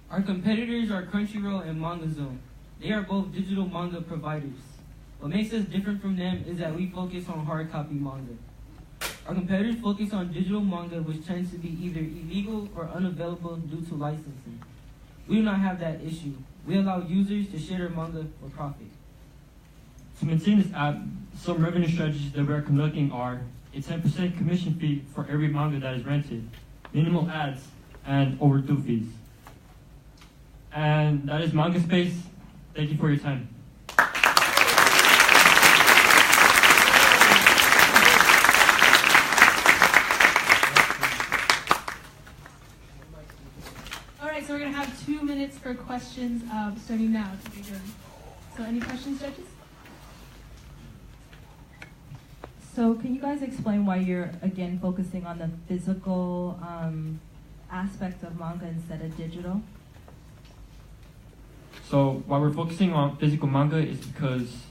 Our competitors are Crunchyroll and MangaZone. They are both digital manga providers. What makes us different from them is that we focus on hard copy manga. Our competitors focus on digital manga, which tends to be either illegal or unavailable due to licensing. We do not have that issue. We allow users to share their manga for profit. To maintain this app, some revenue strategies that we are conducting are a 10% commission fee for every manga that is rented, minimal ads, and overdue fees. And that is Manga Space. Thank you for your time. All right, so we're going to have 2 minutes for questions starting now to begin. So any questions, judges? So can you guys explain why you're, again, focusing on the physical aspect of manga instead of digital? So why we're focusing on physical manga is because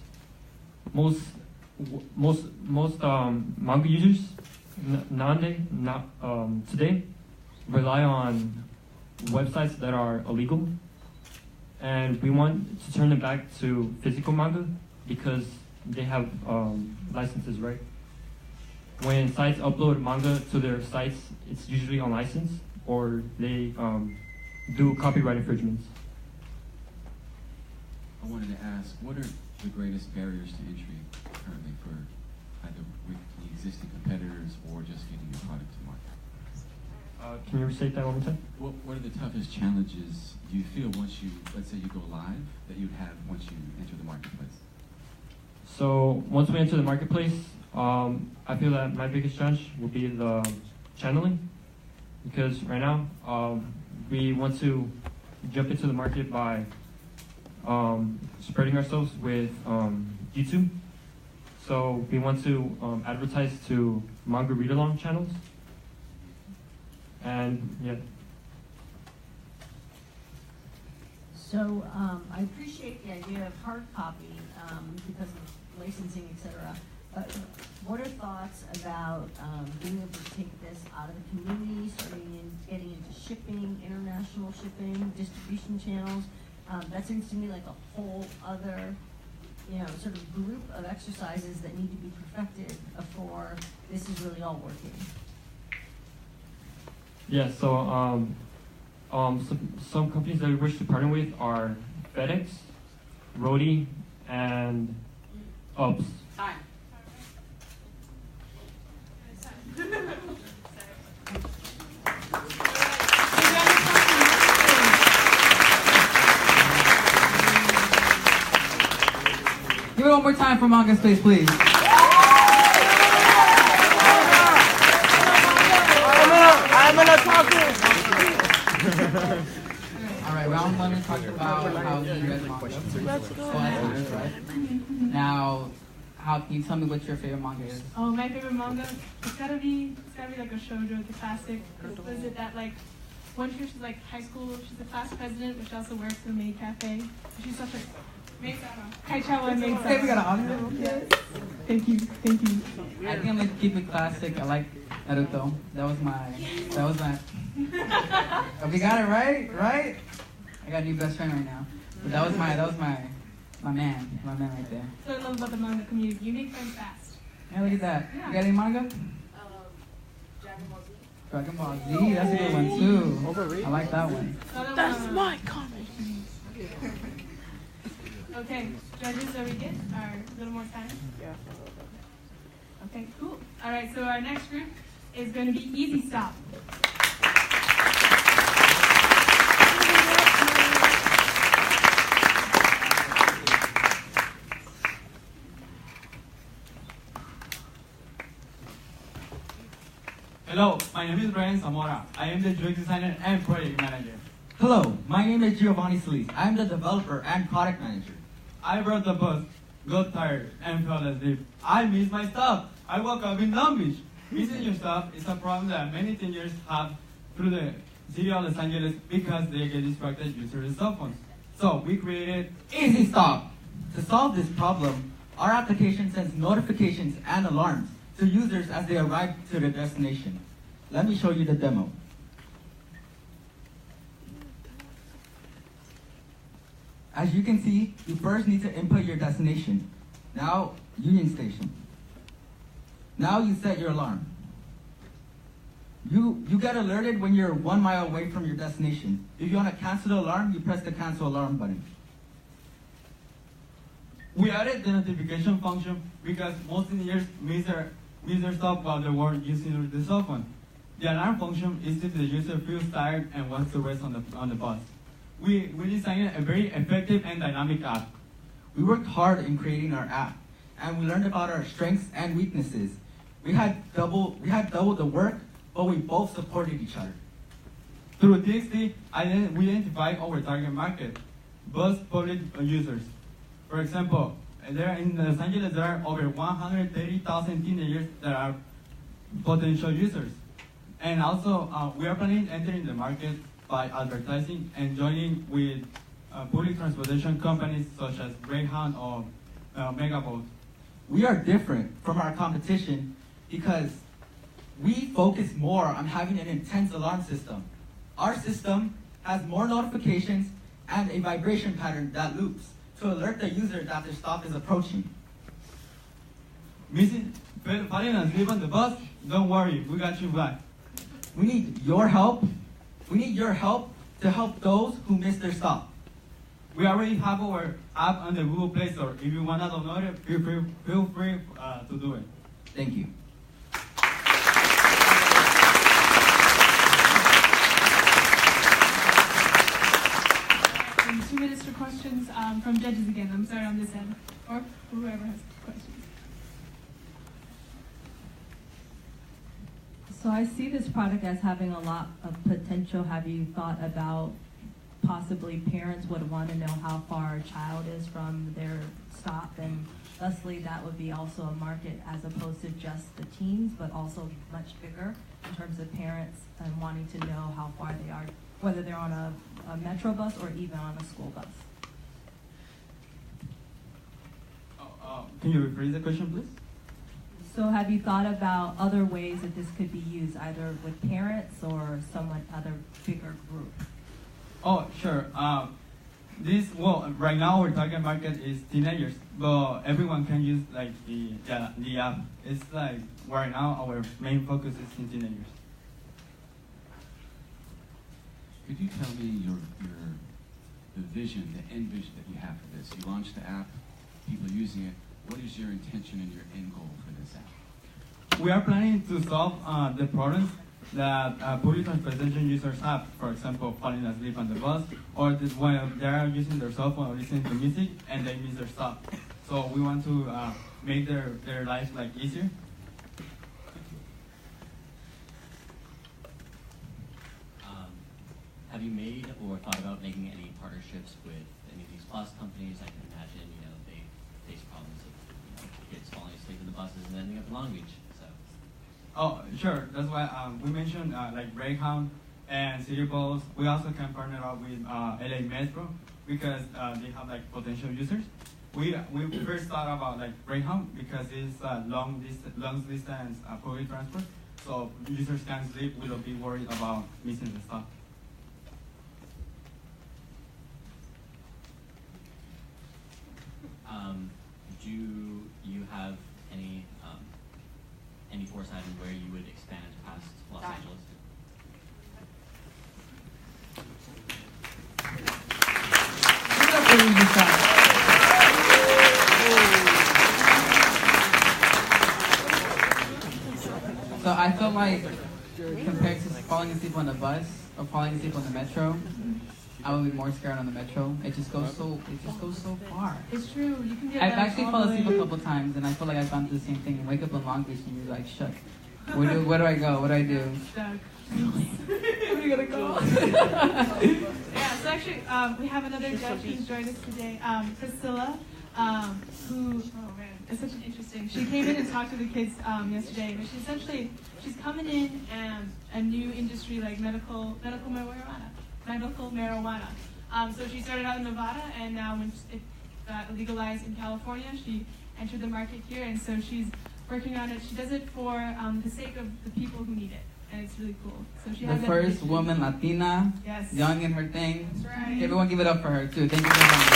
most manga users today rely on websites that are illegal, and we want to turn them back to physical manga because they have licenses, right? When sites upload manga to their sites, it's usually on license or they do copyright infringements. I wanted to ask, what are the greatest barriers to entry currently for either with the existing competitors or just getting your product to market? Can you restate that one more time? What are the toughest challenges you feel once you, let's say you go live, that you'd have once you enter the marketplace? So once we enter the marketplace, I feel that my biggest challenge will be the channeling, because right now we want to jump into the market by spreading ourselves with YouTube. So we want to advertise to manga read-along channels. And yeah. So I appreciate the idea of hard copy because of licensing, etc. But what are thoughts about being able to take this out of the community, getting into shipping, international shipping, distribution channels? That seems to me like a whole other, sort of group of exercises that need to be perfected before this is really all working. Yeah, so some companies that we wish to partner with are FedEx, Rody, and UPS. Time. Give it one more time for Manga Space, please. I'm gonna talk to All right, round one, we talked about how you read manga. Let's go. Right? Now, can you tell me what your favorite manga is? Oh, my favorite manga? It's gotta be like a shoujo, the classic. Was it that like one year she's like high school, she's the class president, but she also works in the maid cafe. She's such a Kaichawa Maid. Okay, we got an audio. Yes. Thank you. I think I'm gonna keep it classic. I like Naruto. That was my. Oh, we got it right? I got a new best friend right now. But that was my man right there. So I love about the manga community. You make friends fast. Yeah, look at that. Yeah. You got any manga? Dragon Ball Z, that's a good one too. I like that one. That's my comic. Okay, judges, are we good? A little more time? Yeah. Okay, cool. All right, so our next group is going to be Easy Stop. Hello, my name is Brian Zamora. I am the UX designer and project manager. Hello, my name is Giovanni Solis. I am the developer and product manager. I rode the bus, got tired, and fell asleep. I miss my stuff. I woke up in Long Beach. Missing your stuff is a problem that many teenagers have through the city of Los Angeles because they get distracted using their cell phones. So we created Easy Stop. To solve this problem, our application sends notifications and alarms to users as they arrive to their destination. Let me show you the demo. As you can see, you first need to input your destination. Now, Union Station. Now you set your alarm. You get alerted when you're 1 mile away from your destination. If you want to cancel the alarm, you press the cancel alarm button. We added the notification function because most engineers miss their stop while they were using the cell phone. The alarm function is if the user feels tired and wants to rest on the bus. We designed a very effective and dynamic app. We worked hard in creating our app, and we learned about our strengths and weaknesses. We had double the work, but we both supported each other. Through TXT, we identified our target market, bus public users. For example, there in Los Angeles, there are over 130,000 teenagers that are potential users. And also, we are planning entering the market by advertising and joining with public transportation companies such as Greyhound or Megaboat. We are different from our competition because we focus more on having an intense alarm system. Our system has more notifications and a vibration pattern that loops to alert the user that their stop is approaching. Falling asleep on the bus? Don't worry, we got you back. We need your help. We need your help to help those who miss their stop. We already have our app on the Google Play Store. If you want to download it, feel free to do it. Thank you. And 2 minutes for questions from judges again. I'm sorry on this end, or whoever has questions. So I see this product as having a lot of potential. Have you thought about possibly parents would want to know how far a child is from their stop, and thusly that would be also a market as opposed to just the teens, but also much bigger in terms of parents and wanting to know how far they are, whether they're on a metro bus or even on a school bus. Can you rephrase the question, please? So have you thought about other ways that this could be used, either with parents or other bigger group? Oh, sure. Right now our target market is teenagers, but everyone can use like the app. It's like right now our main focus is in teenagers. Could you tell me the vision, the end vision that you have for this? You launched the app, people using it. What is your intention and your end goal for this app? We are planning to solve the problems that public transportation users have. For example, falling asleep on the bus, or when they are using their cell phone or listening to music and they miss their stop. So we want to make their lives like easier. Have you made or thought about making any partnerships with any of these bus companies? I can imagine, they face problems of kids falling asleep in the buses and ending up in Long Beach. So. Oh, sure. That's why we mentioned like Greyhound and City Bus. We also can partner up with LA Metro because they have like potential users. We first thought about like Greyhound because it's long distance public transport, so users can sleep without being worried about missing the stop. Do you have any foresight on where you would expand past Los Angeles? So I feel like compared to falling asleep on the bus or falling asleep on the metro, I would be more scared on the metro. It just goes so far. It's true. You can get I've that actually all fallen the asleep way. a couple times, and I feel like I've gone through the same thing. And wake up in Long Beach, and you're like, shit. Where do I go? What do I do? Stuck. Where are you gonna go? Yeah. So actually, we have another judge who's joined us today, Priscilla, who is such an interesting. She came in and talked to the kids yesterday, but she's coming in and a new industry like medical marijuana. So she started out in Nevada, and now when it got legalized in California, she entered the market here, and so she's working on it. She does it for the sake of the people who need it, and it's really cool. So she has The that first vision. woman Latina, Yes. young in her thing. That's right. Everyone give it up for her too. Thank you very much.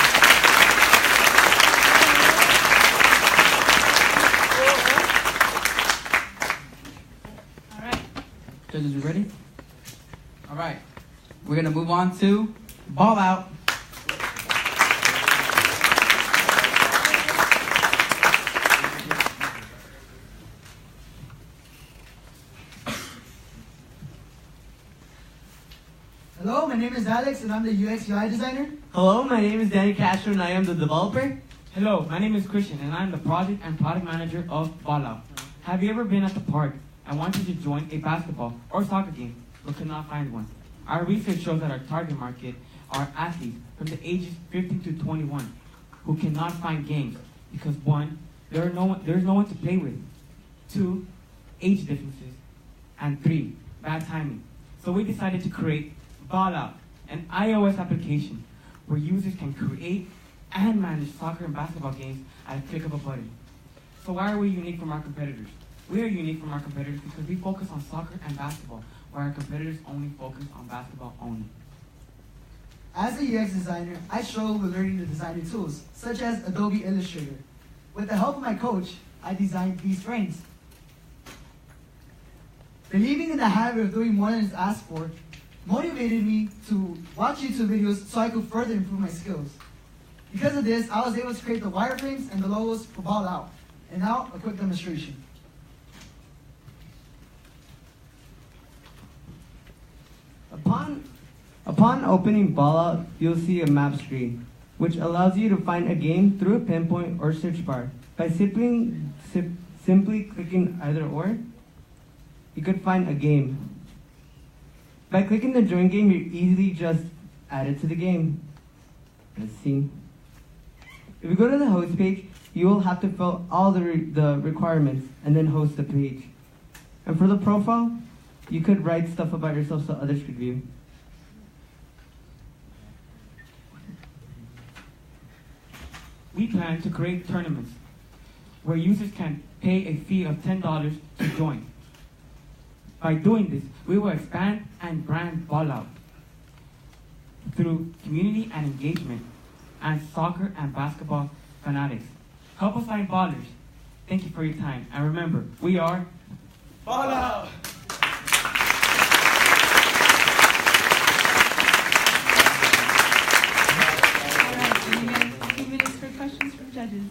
All right. Judges, you ready? All right. We're gonna move on to Ball Out. Hello, my name is Alex and I'm the UX UI designer. Hello, my name is Danny Castro and I am the developer. Hello, my name is Christian and I'm the project and product manager of Fallout. Have you ever been at the park and wanted to join a basketball or soccer game but could not find one? Our research shows that our target market are athletes from the ages 15 to 21 who cannot find games because 1, there's no one to play with, 2, age differences, and 3, bad timing. So we decided to create Fallout, an iOS application where users can create and manage soccer and basketball games at a click of a button. So why are we unique from our competitors? We are unique from our competitors because we focus on soccer and basketball, while our competitors only focus on basketball only. As a UX designer, I struggle with learning the designing tools, such as Adobe Illustrator. With the help of my coach, I designed these frames. Believing in the habit of doing more than is asked for motivated me to watch YouTube videos so I could further improve my skills. Because of this, I was able to create the wireframes and the logos for Ball Out. And now, a quick demonstration. Upon opening Ball Out, you'll see a map screen, which allows you to find a game through a pinpoint or search bar. By simply clicking either or, you could find a game. By clicking the join game, you're easily just added to the game. Let's see. If you go to the host page, you will have to fill all the requirements and then host the page. And for the profile, you could write stuff about yourself so others could view. We plan to create tournaments where users can pay a fee of $10 to join. By doing this, we will expand and brand Ball Out through community and engagement and soccer and basketball fanatics. Help us find ballers. Thank you for your time. And remember, we are Ball Out! Questions from judges.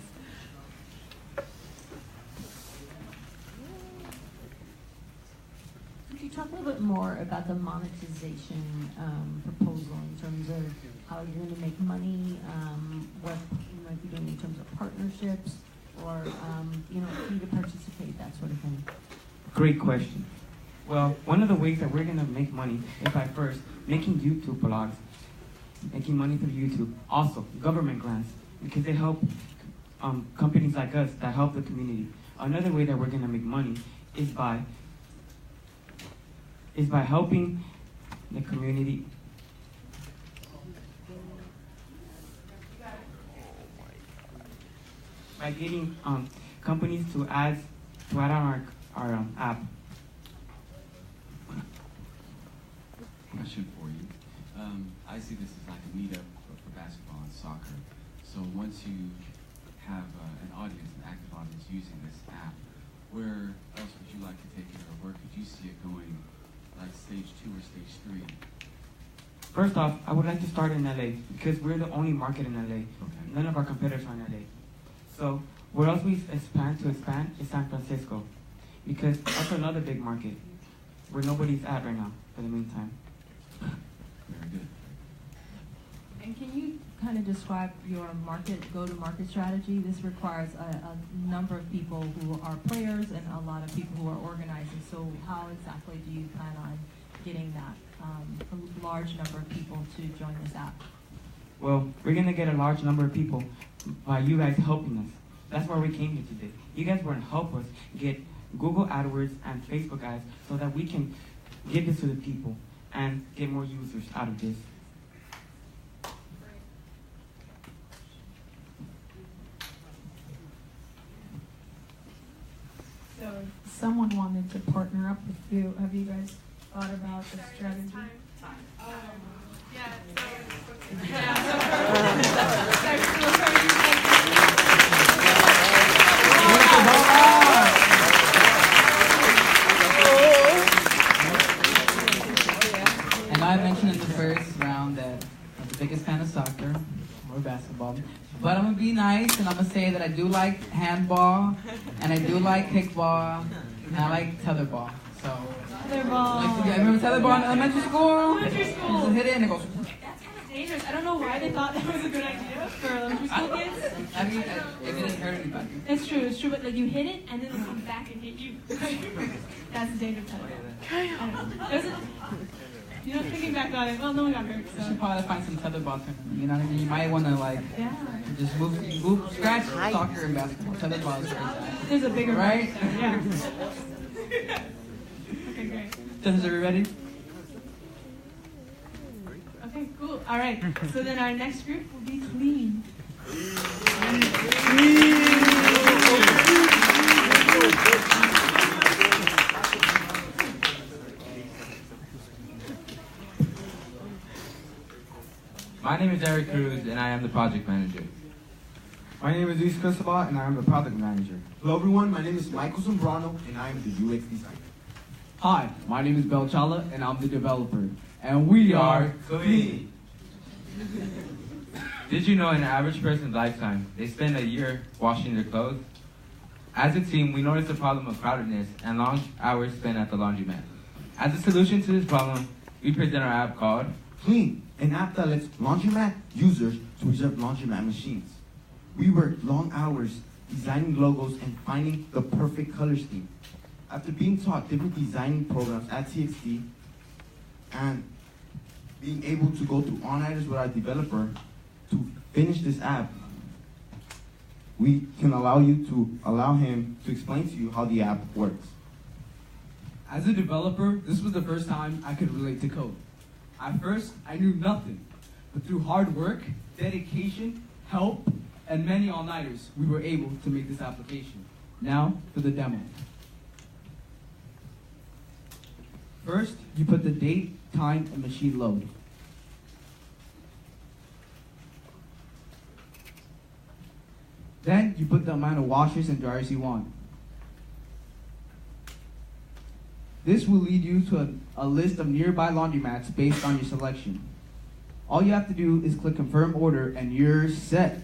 Could you talk a little bit more about the monetization proposal in terms of how you're going to make money, what you might be doing in terms of partnerships, or fee to participate, that sort of thing? Great question. Well, one of the ways that we're going to make money is by first making YouTube blogs, making money through YouTube. Also, government grants, because they help companies like us that help the community. Another way that we're going to make money is by helping the community. By getting companies to add on our app. Question for you. I see this as like a meetup for basketball and soccer. So once you have an audience, an active audience using this app, where else would you like to take it, or where could you see it going, like stage 2 or stage 3? First off, I would like to start in LA because we're the only market in LA. Okay. None of our competitors are in LA. So where else we expand is San Francisco, because that's another big market where nobody's at right now for the meantime. Very good. And can you kind of describe your go-to-market strategy? This requires a number of people who are players and a lot of people who are organizing. So how exactly do you plan on getting that a large number of people to join this app? Well, we're going to get a large number of people by you guys helping us. That's why we came here today. You guys were going to help us get Google AdWords and Facebook ads so that we can give this to the people and get more users out of this. So if someone wanted to partner up with you, have you guys thought about the strategy? And I mentioned in the first round that I'm the biggest fan of soccer or basketball. But I'm going to be nice and I'm going to say that I do like handball and I do like kickball and I like tetherball. So, Tetherball. I remember tetherball in elementary school? Elementary school. You hit it and it goes. That's kind of dangerous. I don't know why they thought that was a good idea for elementary school kids. I mean, it didn't hurt anybody. It's true, but like you hit it and then it comes back and hit you. That's the danger of tetherball. I don't know. It was thinking back on it, well, no one got hurt, You so. should probably find some tetherball tournament. You know what I mean? You might want to like just move, scratch soccer and basketball. Tetherball is great. There's a bigger right? Yeah. Okay, great. Judges, are we ready? Okay, cool. All right. So then our next group will be clean. My name is Eric Cruz, and I am the project manager. My name is Luis Cristobal, and I am the product manager. Hello, everyone. My name is Michael Zambrano, and I am the UX designer. Hi, my name is Belchala, and I'm the developer. And we are Clean. Did you know in an average person's lifetime, they spend a year washing their clothes? As a team, we noticed the problem of crowdedness and long hours spent at the laundromat. As a solution to this problem, we present our app called Clean, an app that lets laundromat users to reserve laundromat machines. We worked long hours designing logos and finding the perfect color scheme. After being taught different designing programs at TXT and being able to go through all-nighters with our developer to finish this app, we can allow him to explain to you how the app works. As a developer, this was the first time I could relate to code. At first, I knew nothing, but through hard work, dedication, help, and many all-nighters, we were able to make this application. Now, for the demo. First, you put the date, time, and machine load. Then, you put the amount of washers and dryers you want. This will lead you to a list of nearby laundromats based on your selection. All you have to do is click confirm order and you're set.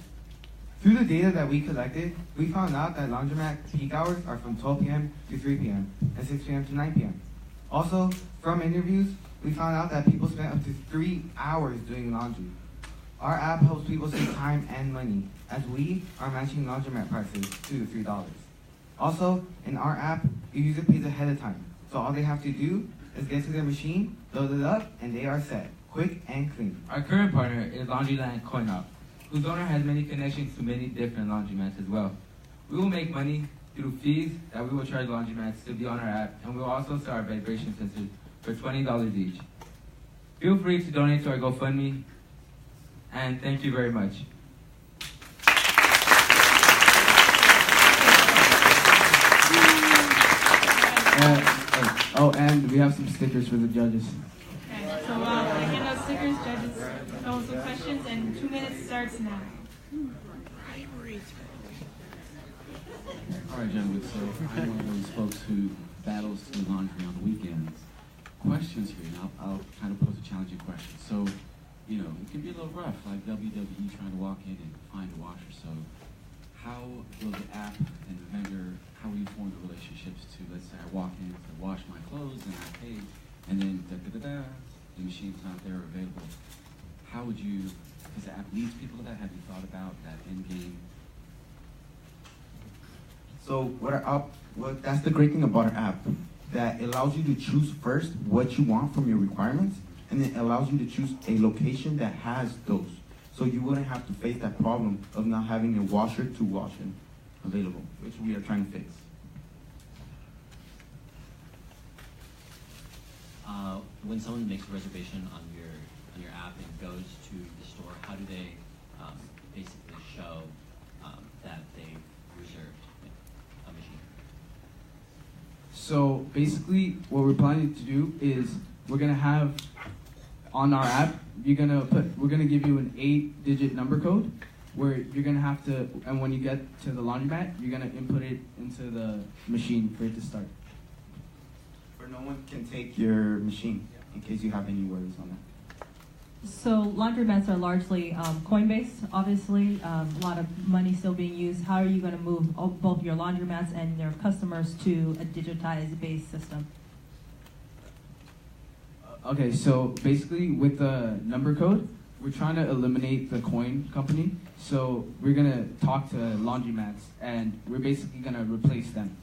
Through the data that we collected, we found out that laundromat peak hours are from 12 p.m. to 3 p.m. and 6 p.m. to 9 p.m. Also, from interviews, we found out that people spend up to 3 hours doing laundry. Our app helps people save time and money, as we are matching laundromat prices $2 to $3. Also, in our app, the user pays ahead of time, so all they have to do is get to their machine, load it up, and they are set, quick and clean. Our current partner is Laundryland CoinOp, whose owner has many connections to many different laundromats as well. We will make money through fees that we will charge laundromats to be on our app, and we will also sell our vibration sensors for $20 each. Feel free to donate to our GoFundMe, and thank you very much. And we have some stickers for the judges. Okay, so I hand out stickers, judges know some questions, and 2 minutes starts now. All right, gentlemen, so I'm one of those folks who battles through laundry on the weekends. Questions here, and I'll kind of pose a challenging question. So, you know, it can be a little rough, like WWE trying to walk in and find a washer. So how will the app and the vendor, how will you form the relationships to, let's say I walk in to wash my clothes and I pay, and then the machine's not there or available. How would you, because the app leads people to that, have you thought about that end game? So that's the great thing about our app, that it allows you to choose first what you want from your requirements, and it allows you to choose a location that has those. So you wouldn't have to face that problem of not having a washer to wash in available, which we are trying to fix. When someone makes a reservation on your app and goes to the store, how do they basically show that they've reserved a machine? So basically, what we're planning to do is we're gonna have on our app, we're gonna give you an 8-digit number code where you're gonna have to, and when you get to the laundromat, you're gonna input it into the machine for it to start. Or no one can take your machine, in case you have any worries on that. So laundromats are largely coin-based, obviously. A lot of money still being used. How are you going to move both your laundromats and their customers to a digitized-based system? Okay, so basically with the number code, we're trying to eliminate the coin company. So we're going to talk to laundromats, and we're basically going to replace them.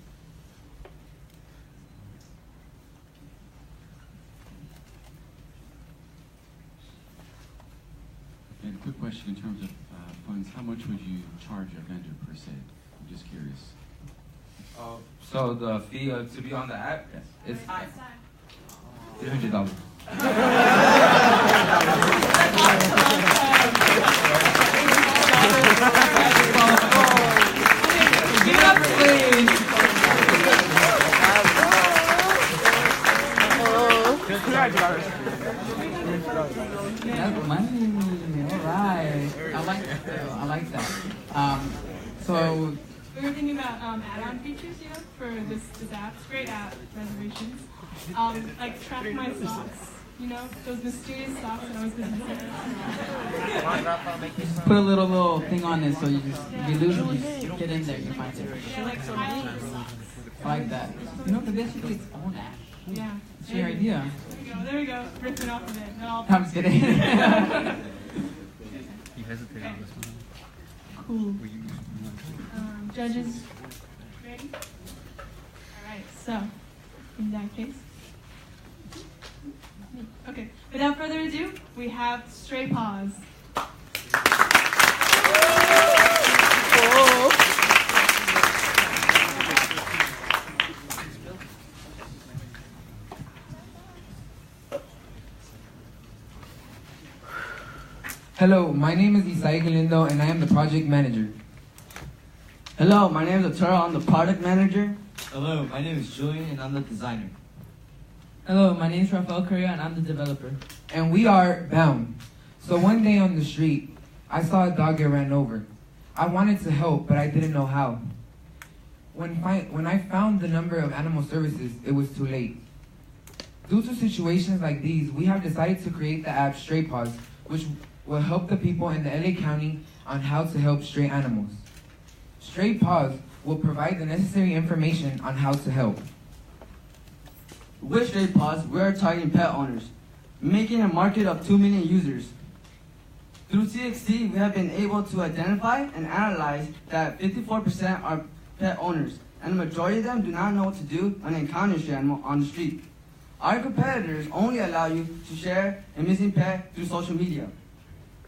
And a quick question in terms of funds, how much would you charge a vendor per se? I'm just curious. So the fee to be on the app is $300. Give it up, please. That's money. All right. I like that. So we were thinking about add-on features, you know, for this app. It's a great app, reservations. Like track my socks. You know, those mysterious socks that always been missing. Just put a little thing on it so you just, if you lose it, you just get in there, you find it. Yeah, like tiles. Like that. You know, the basically it's own app. Yeah. It's your idea. There we go. Ripping off of it. No, I'm just kidding. You hesitated on this one. Cool. Judges, ready? Alright, so, in that case. Okay, without further ado, we have Stray Paws. Hello, my name is Isai Galindo and I am the project manager. Hello, my name is Arturo. I'm the product manager. Hello, my name is Julian and I'm the designer. Hello, my name is Rafael Correa and I'm the developer. And we are Bound. So one day on the street, I saw a dog get ran over. I wanted to help, but I didn't know how. When I found the number of animal services, it was too late. Due to situations like these, we have decided to create the app Stray Paws, which will help the people in the LA County on how to help stray animals. Stray Paws will provide the necessary information on how to help. With Stray Paws, we are targeting pet owners, making a market of 2 million users. Through TXT, we have been able to identify and analyze that 54% are pet owners, and the majority of them do not know what to do when they encounter a stray animal on the street. Our competitors only allow you to share a missing pet through social media,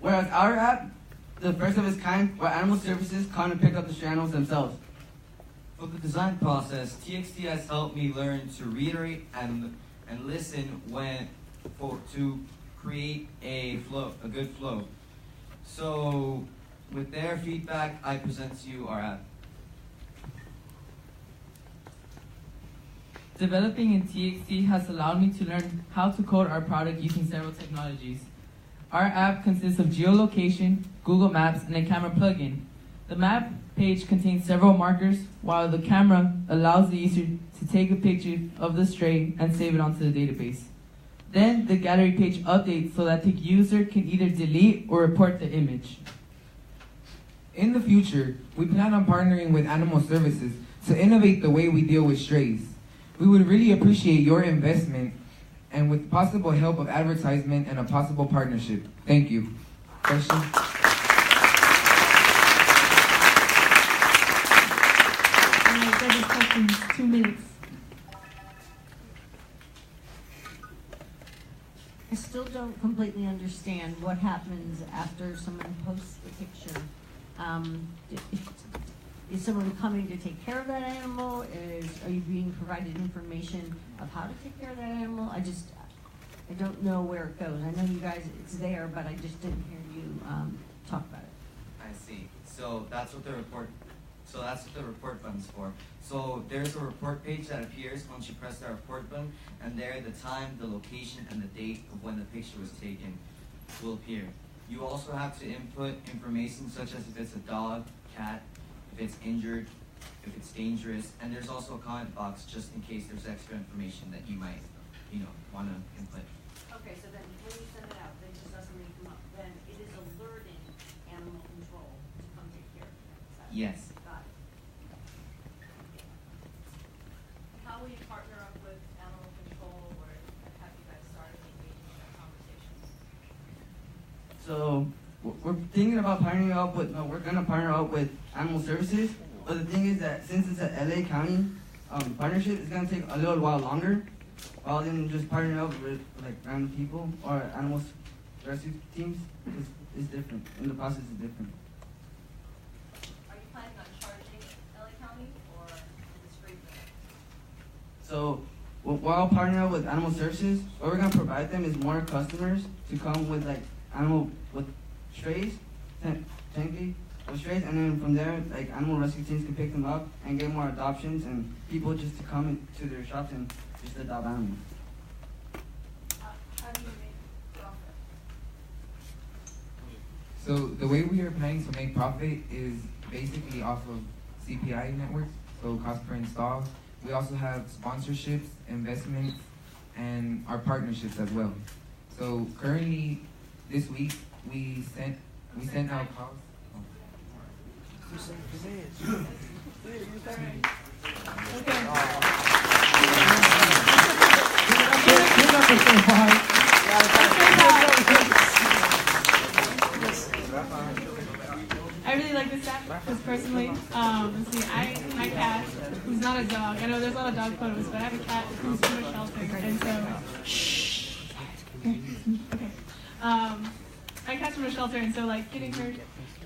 whereas our app, the first of its kind, where animal services come to pick up the stray animals themselves. For the design process, TXT has helped me learn to reiterate and listen to create a good flow. So, with their feedback, I present to you our app. Developing in TXT has allowed me to learn how to code our product using several technologies. Our app consists of geolocation, Google Maps, and a camera plugin. The map page contains several markers, while the camera allows the user to take a picture of the stray and save it onto the database. Then the gallery page updates so that the user can either delete or report the image. In the future, we plan on partnering with animal services to innovate the way we deal with strays. We would really appreciate your investment and with possible help of advertisement and a possible partnership. Thank you. Question? Alright, judges, questions, 2 minutes. I still don't completely understand what happens after someone posts the picture. Is someone coming to take care of that animal? Are you being provided information of how to take care of that animal? I don't know where it goes. I know you guys, it's there, but I just didn't hear you talk about it. I see. So that's what the report button's for. So there's a report page that appears once you press that report button, and there the time, the location, and the date of when the picture was taken will appear. You also have to input information such as if it's a dog, cat, if it's injured, if it's dangerous, and there's also a comment box just in case there's extra information that you might, want to input. Okay, so then when you send it out, then just doesn't really come up. Then it is alerting animal control to come take care of it. Yes. Got it. How will you partner up with animal control, or have you guys started engaging in that conversation? So we're thinking about partnering up with, we're gonna partner up with animal services. But the thing is that since it's an LA County partnership, it's gonna take a little while longer, rather than just partnering up with like random people or animal rescue teams. It's different, and the process is different. Are you planning on charging LA County, or is it free for them? So while partnering up with animal services, what we're gonna provide them is more customers to come with like with strays, technically with strays, and then from there, like animal rescue teams can pick them up and get more adoptions and people just to come into their shops and just adopt animals. How do you make profit? So the way we are planning to make profit is basically off of CPI networks, so cost per install. We also have sponsorships, investments, and our partnerships as well. So currently, this week we sent out calls. I really like this app because personally, let's see, my cat, who's not a dog, I know there's a lot of dog photos, but I have a cat who's from a shelter, and so, okay, my cat's from a shelter, and so like getting her,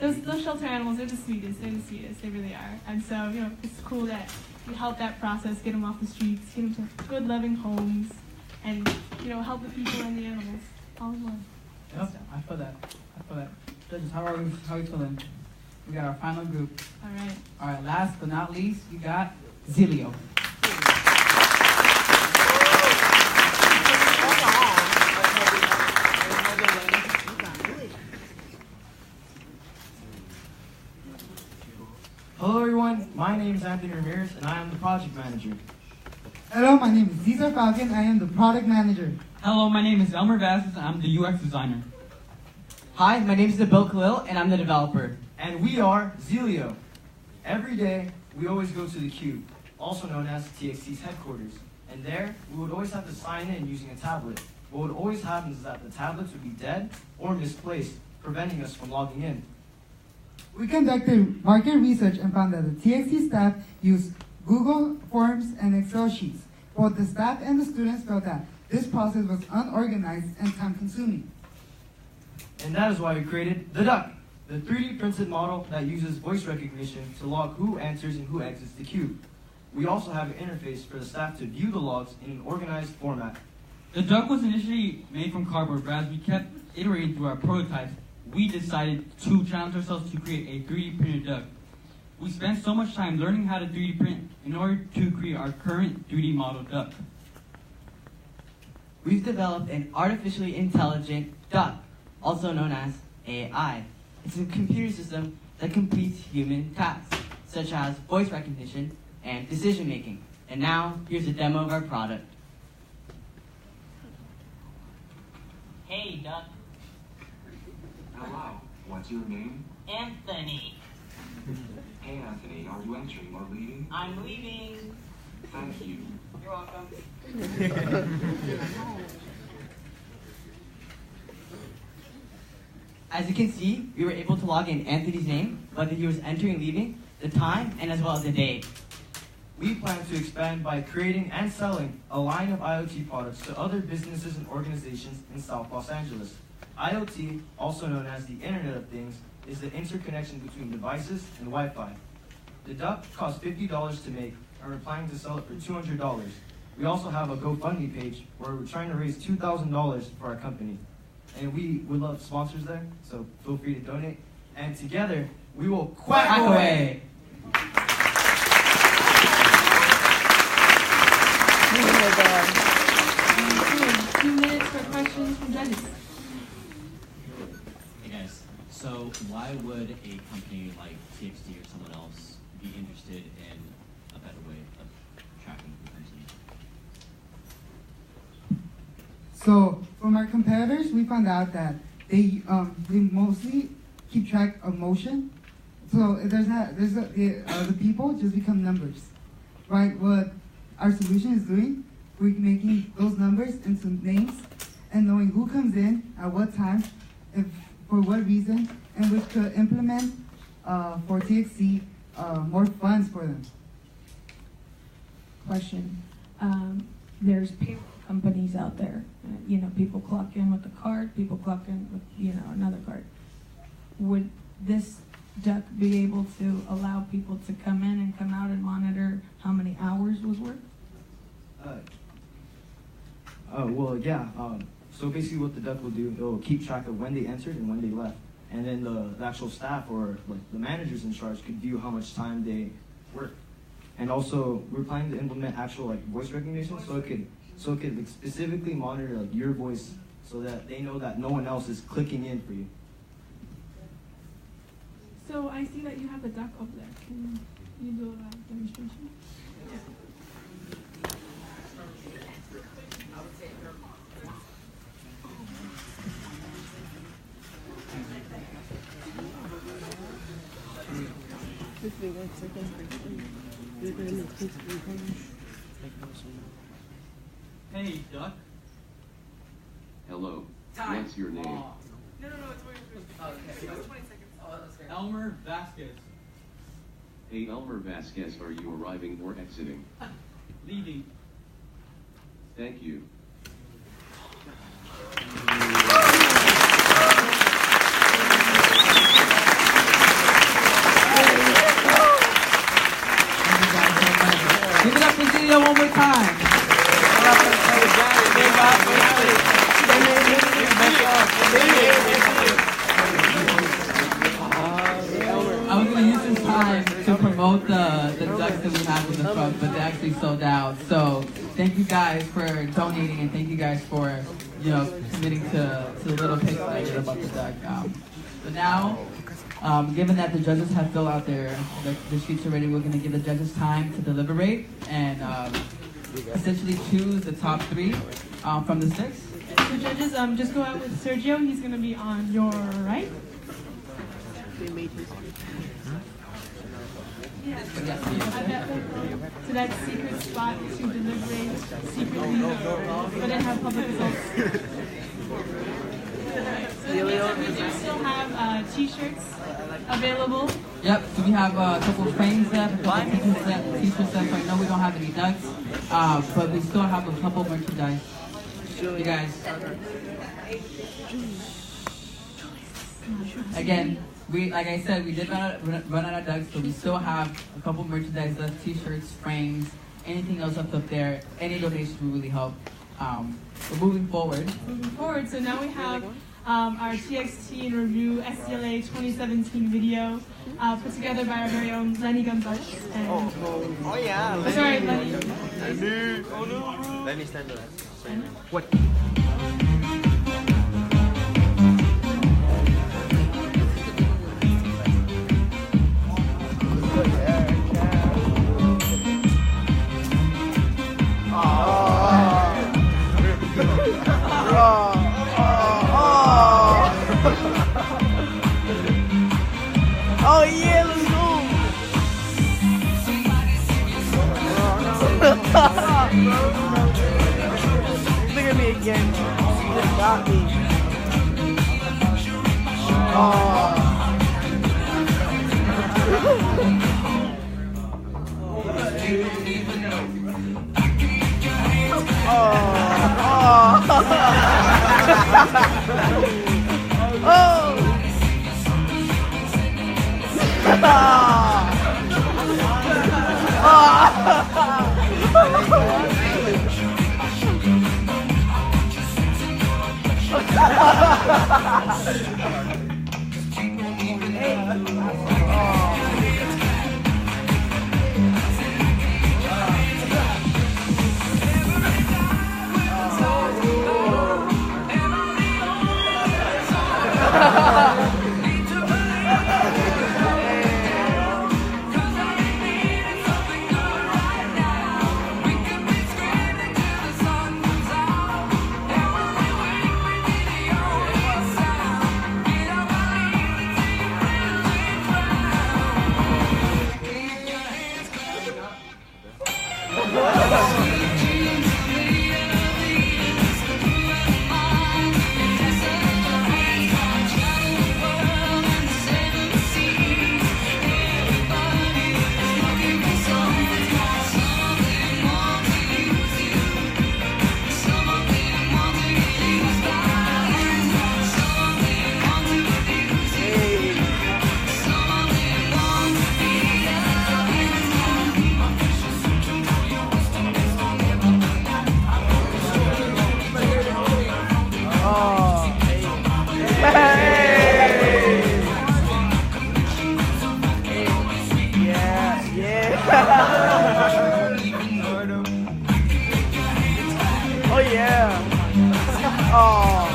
those shelter animals, they're the sweetest, they really are, and so, you know, it's cool that we help that process, get them off the streets, get them to good, loving homes, and, you know, help the people and the animals all in one. Yep, I feel that. Judges, how are we feeling? We got our final group. All right, last but not least, we got Zilio. Hello everyone, my name is Anthony Ramirez and I am the project manager. Hello, my name is Cesar Falcon. I am the product manager. Hello, my name is Elmer Vasquez and I'm the UX designer. Hi, my name is Nabil Khalil, and I'm the developer. And we are Zilio. Every day, we always go to the Cube, also known as TXT's headquarters. And there, we would always have to sign in using a tablet. What would always happen is that the tablets would be dead or misplaced, preventing us from logging in. We conducted market research and found that the TXT staff used Google Forms and Excel sheets. Both the staff and the students felt that this process was unorganized and time-consuming. And that is why we created the Duck, the 3D printed model that uses voice recognition to log who enters and who exits the Cube. We also have an interface for the staff to view the logs in an organized format. The Duck was initially made from cardboard, but as we kept iterating through our prototypes, we decided to challenge ourselves to create a 3D printed duck. We spent so much time learning how to 3D print in order to create our current 3D model duck. We've developed an artificially intelligent duck, also known as AI. It's a computer system that completes human tasks, such as voice recognition and decision making. And now, here's a demo of our product. Hey, Duck. Hello, what's your name? Anthony. Hey Anthony, are you entering or leaving? I'm leaving. Thank you. You're welcome. As you can see, we were able to log in Anthony's name, whether he was entering and leaving, the time, and as well as the date. We plan to expand by creating and selling a line of IoT products to other businesses and organizations in South Los Angeles. IoT, also known as the Internet of Things, is the interconnection between devices and Wi-Fi. The duck costs $50 to make, and we're planning to sell it for $200. We also have a GoFundMe page where we're trying to raise $2,000 for our company. And we would love sponsors there, so feel free to donate. And together, we will quack away! 2 minutes for questions from judges. Hey guys, so why would a company like TXT or someone else be interested in a better way of tracking who comes in? So from our competitors, we found out that they mostly keep track of motion. So the people just become numbers, right? What our solution is doing, we're making those numbers into names and knowing who comes in at what time, for what reason, and which could implement for TXT more funds for them. Question. There's payroll companies out there. You know, people clock in with a card, people clock in with, you know, another card. Would this duck be able to allow people to come in and come out and monitor how many hours was worked? Well, yeah. So basically what the duck will do, it will keep track of when they entered and when they left. And then the actual staff or like the managers in charge could view how much time they worked. And also, we're planning to implement actual like voice recognition, so it could like, specifically monitor like your voice, so that they know that no one else is clicking in for you. So I see that you have a duck over there. Can you do a demonstration? Hey, Duck. Hello. Time. What's your name? No, it's Okay. 20 seconds. Elmer Vasquez. Hey Elmer Vasquez, are you arriving or exiting? Leaving. Thank you. Give it up for Zio one more time. I was going to use this time to promote the ducks that we have in the front, but they actually sold out. So thank you guys for donating, and thank you guys for committing to the little pics that I did about the duck. So now, given that the judges have filled out their sheets already, we're going to give the judges time to deliberate and essentially choose the top 3 from the 6. So judges, just go out with Sergio. He's going to be on your right. So that's secret spot to deliberate secretly, but then have public results. So we do still have t-shirts available. Yep, so we have a couple of frames left, a couple of t-shirts left. Right now we don't have any ducks, but we still have a couple of merchandise. You guys. Again, like I said, we did run out of ducks, but we still have a couple of merchandise left, t-shirts, frames, anything else up there. Any donations will really help. But moving forward, So now we have our TXT in Review SCLA 2017 video put together by our very own Lenny Gonzalez. Oh yeah. Sorry, Lenny. Lenny stand up. What? Oh yeah, let's go! Look at me again. You just got me. Oh yeah. Oh.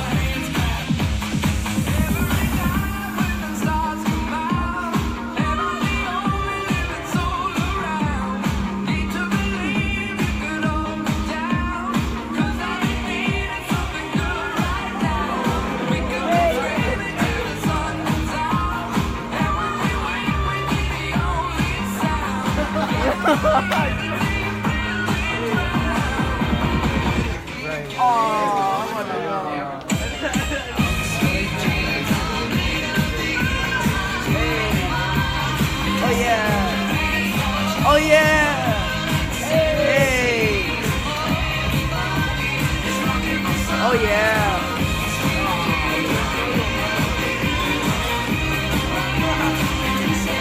Oh yeah.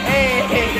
Hey.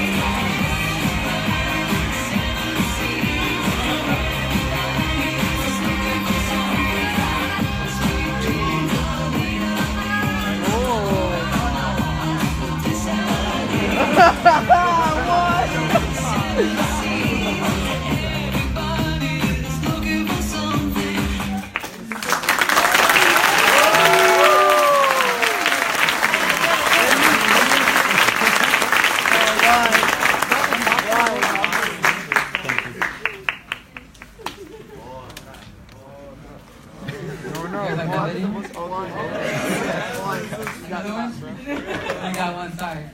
I got one, sorry.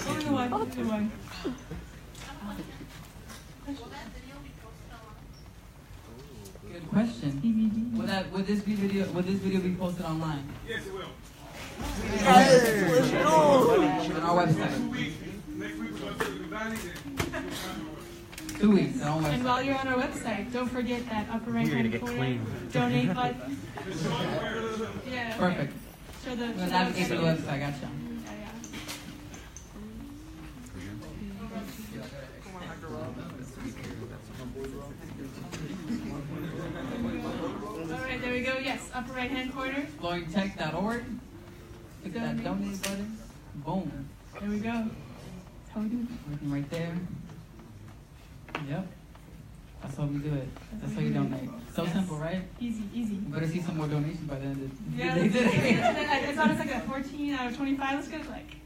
Only one, only one. Good question. Would this video be posted online? Yes, it will. Yes, let's go. On our website. Next week we're going to the dining. 2 weeks on our And website. while you're on our website, don't forget that upper right You're gonna hand get corner clean. donate button. Yeah. Perfect. Show the. I'm gonna navigate to the website. Gotcha. All right, there we go. Yes, upper right hand corner. Exploringtech.org. Click that donate button. Boom. There we go. That's how we do it. Working right there. Yep. That's how we do it. That's how you donate. So Yes. simple, right? Easy, easy. You better see some more donations by the end of the Yeah, day today. I thought it's like a 14 out of 25. Let's go like.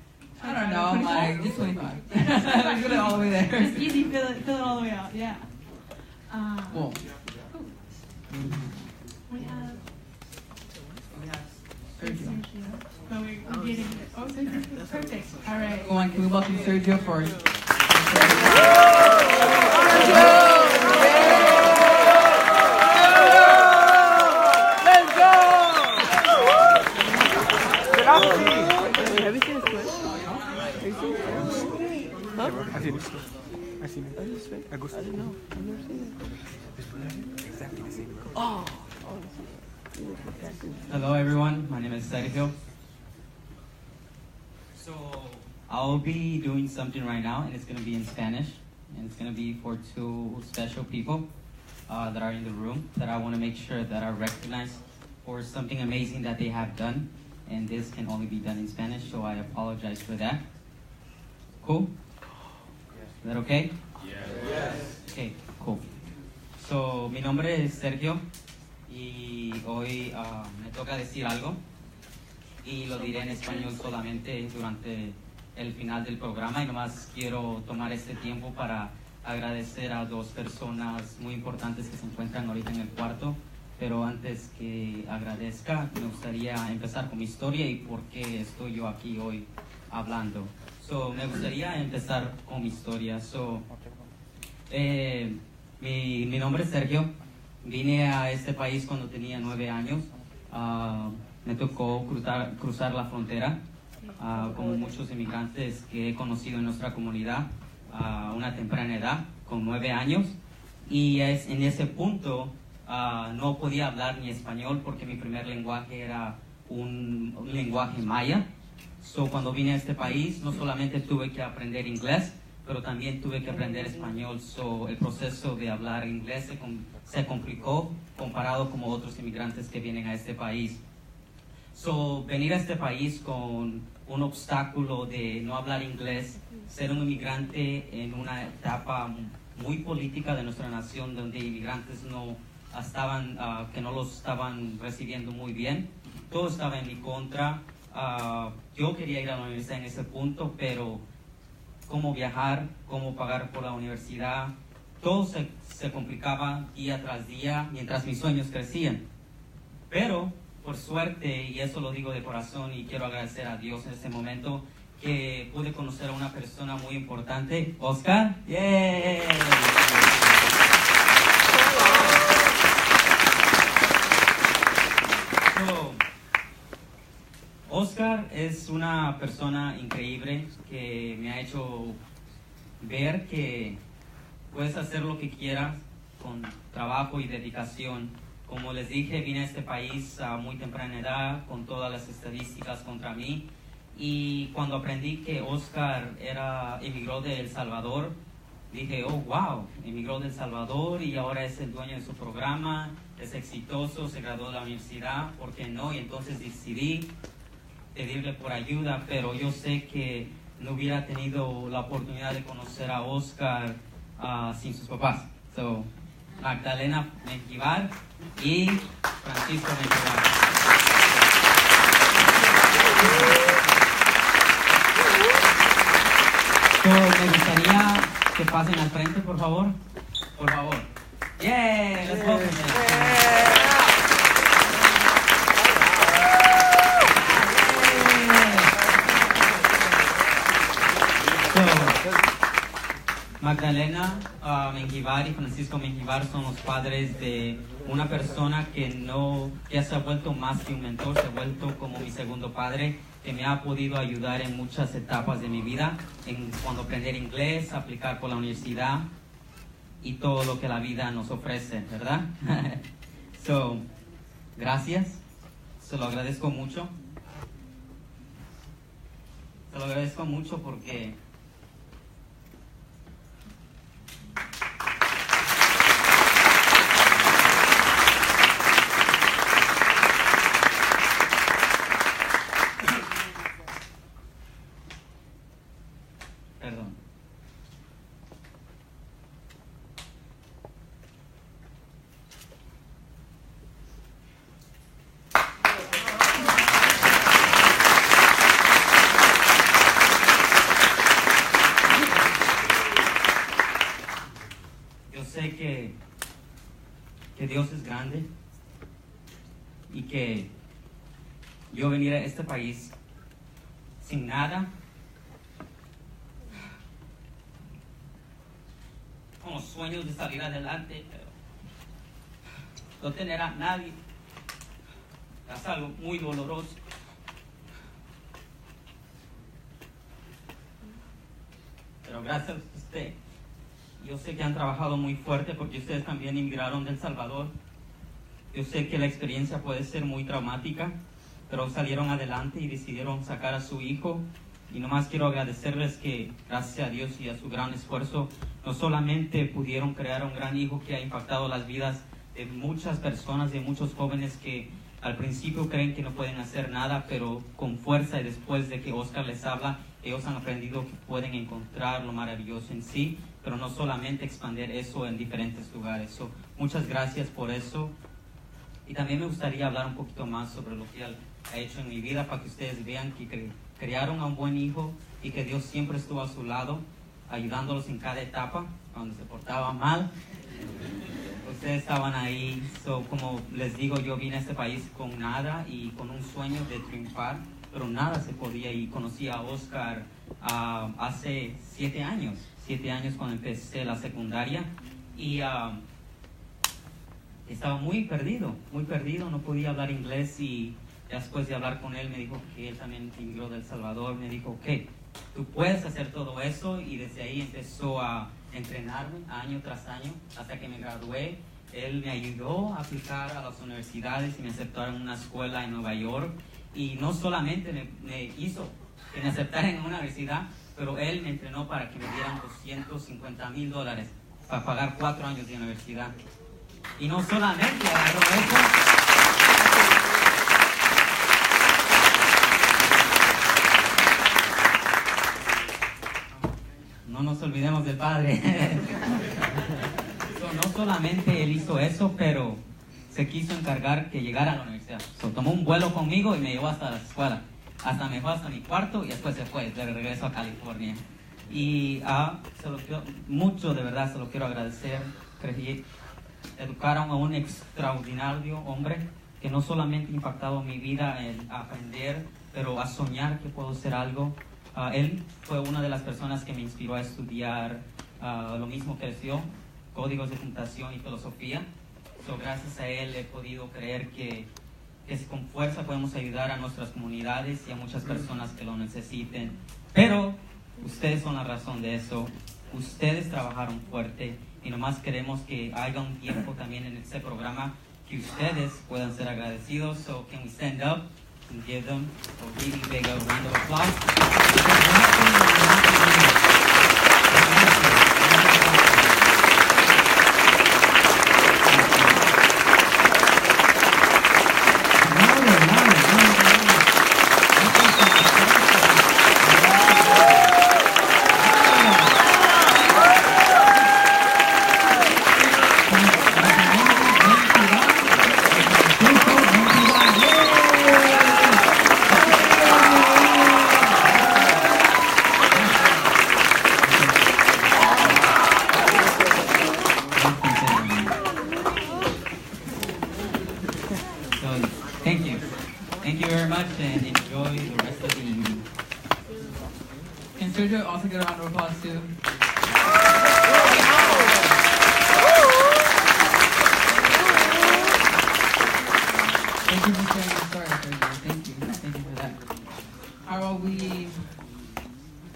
I don't know, I'm 25. like, just 25. Let's get it all the way there. Just easy, fill it all the way out. Yeah. Cool. We have. Sergio. No, we're getting it. Oh, Sergio. Perfect. All right. Go on, can we welcome Sergio for Let's go! Have you seen his clip? Have you seen it? Huh? I've seen it. I've seen it. I didn't know. I've never seen it. Exactly the same. Oh. Hello everyone, my name is Sergio. So I'll be doing something right now and it's going to be in Spanish and it's going to be for two special people that are in the room that I want to make sure that are recognized for something amazing that they have done, and this can only be done in Spanish, so I apologize for that. Cool? Is that okay? Yes. Okay, cool. So mi nombre es Sergio y hoy me toca decir algo y lo diré en español solamente durante el final del programa, y nomás quiero tomar este tiempo para agradecer a dos personas muy importantes que se encuentran ahorita en el cuarto, pero antes que agradezca me gustaría empezar con mi historia y por qué estoy yo aquí hoy hablando. Me gustaría empezar con mi historia. Mi nombre es Sergio. Vine a este país cuando tenía 9 años. Me tocó cruzar la frontera, como muchos inmigrantes que he conocido en nuestra comunidad a una temprana edad, con 9 años. Y en ese punto no podía hablar ni español porque mi primer lenguaje era un lenguaje maya. Cuando vine a este país no solamente tuve que aprender inglés, pero también tuve que aprender español. El proceso de hablar inglés se complicó comparado con otros inmigrantes que vienen a este país. Venir a este país con un obstáculo de no hablar inglés, ser un inmigrante en una etapa muy política de nuestra nación, donde inmigrantes que no los estaban recibiendo muy bien, todo estaba en mi contra. Yo quería ir a la universidad en ese punto, pero cómo viajar, cómo pagar por la universidad, todo se complicaba día tras día mientras mis sueños crecían. Pero por suerte, y eso lo digo de corazón y quiero agradecer a Dios en este momento, que pude conocer a una persona muy importante, Oscar. ¡Yeah! Oscar es una persona increíble que me ha hecho ver que puedes hacer lo que quieras con trabajo y dedicación, Como les dije, vine a este país a muy temprana edad, con todas las estadísticas contra mí. Y cuando aprendí que Oscar emigró de El Salvador, dije, oh, wow, emigró de El Salvador y ahora es el dueño de su programa, es exitoso, se graduó de la universidad, ¿por qué no? Y entonces decidí pedirle por ayuda, pero yo sé que no hubiera tenido la oportunidad de conocer a Oscar sin sus papás. So, Magdalena Mengíbar y Francisco Mengíbar. So, me gustaría que pasen al frente, por favor. Por favor. Yeah, let's go. Magdalena Mengíbar y Francisco Mengíbar son los padres de una persona que ya se ha vuelto más que un mentor, se ha vuelto como mi segundo padre, que me ha podido ayudar en muchas etapas de mi vida, cuando aprender inglés, aplicar por la universidad y todo lo que la vida nos ofrece, ¿verdad? Gracias, se lo agradezco mucho. Se lo agradezco mucho porque que Dios es grande y que yo venir a este país sin nada, con los sueños de salir adelante, pero no tener a nadie es algo muy doloroso. Pero gracias a usted, yo sé que han trabajado muy fuerte porque ustedes también emigraron de El Salvador. Yo sé que la experiencia puede ser muy traumática, pero salieron adelante y decidieron sacar a su hijo. Y nomás quiero agradecerles que, gracias a Dios y a su gran esfuerzo, no solamente pudieron crear un gran hijo que ha impactado las vidas de muchas personas, de muchos jóvenes que al principio creen que no pueden hacer nada, pero con fuerza y después de que Oscar les habla, ellos han aprendido que pueden encontrar lo maravilloso en sí, pero no solamente expandir eso en diferentes lugares. Muchas gracias por eso. Y también me gustaría hablar un poquito más sobre lo que él ha hecho en mi vida para que ustedes vean que criaron a un buen hijo y que Dios siempre estuvo a su lado, ayudándolos en cada etapa. Cuando se portaba mal, ustedes estaban ahí. Como les digo, yo vine a este país con nada y con un sueño de triunfar, pero nada se podía. Y conocí a Oscar hace 7 años cuando empecé la secundaria, y estaba muy perdido, no podía hablar inglés, y después de hablar con él me dijo que él también emigró de El Salvador. Me dijo, ok, tú puedes hacer todo eso, y desde ahí empezó a entrenarme año tras año hasta que me gradué. Él me ayudó a aplicar a las universidades y me aceptaron en una escuela en Nueva York, y no solamente me hizo que me aceptara en una universidad, pero él me entrenó para que me dieran $250,000 para pagar 4 años de universidad. Y no solamente agarró eso, no nos olvidemos del padre. No solamente él hizo eso, pero se quiso encargar que llegara a la universidad. Tomó un vuelo conmigo y me llevó hasta la escuela. Hasta me fue hasta mi cuarto y después se fue de regreso a California. Y se lo quiero, mucho de verdad se lo quiero agradecer. Educaron a un extraordinario hombre que no solamente ha impactado mi vida en aprender, pero a soñar que puedo ser algo. Él fue una de las personas que me inspiró a estudiar lo mismo que yo, códigos de computación y filosofía. Gracias a él he podido creer que con fuerza podemos ayudar a nuestras comunidades y a muchas personas que lo necesiten. Pero ustedes son la razón de eso. Ustedes trabajaron fuerte y nomás queremos que haya un tiempo también en este programa que ustedes puedan ser agradecidos. So can we stand up and give them a really big round of applause? Thank you very much, and enjoy the rest of the evening. Can Sergio also get a round of applause too? Thank you for sharing your story, Sergio. Thank you for that. How are we?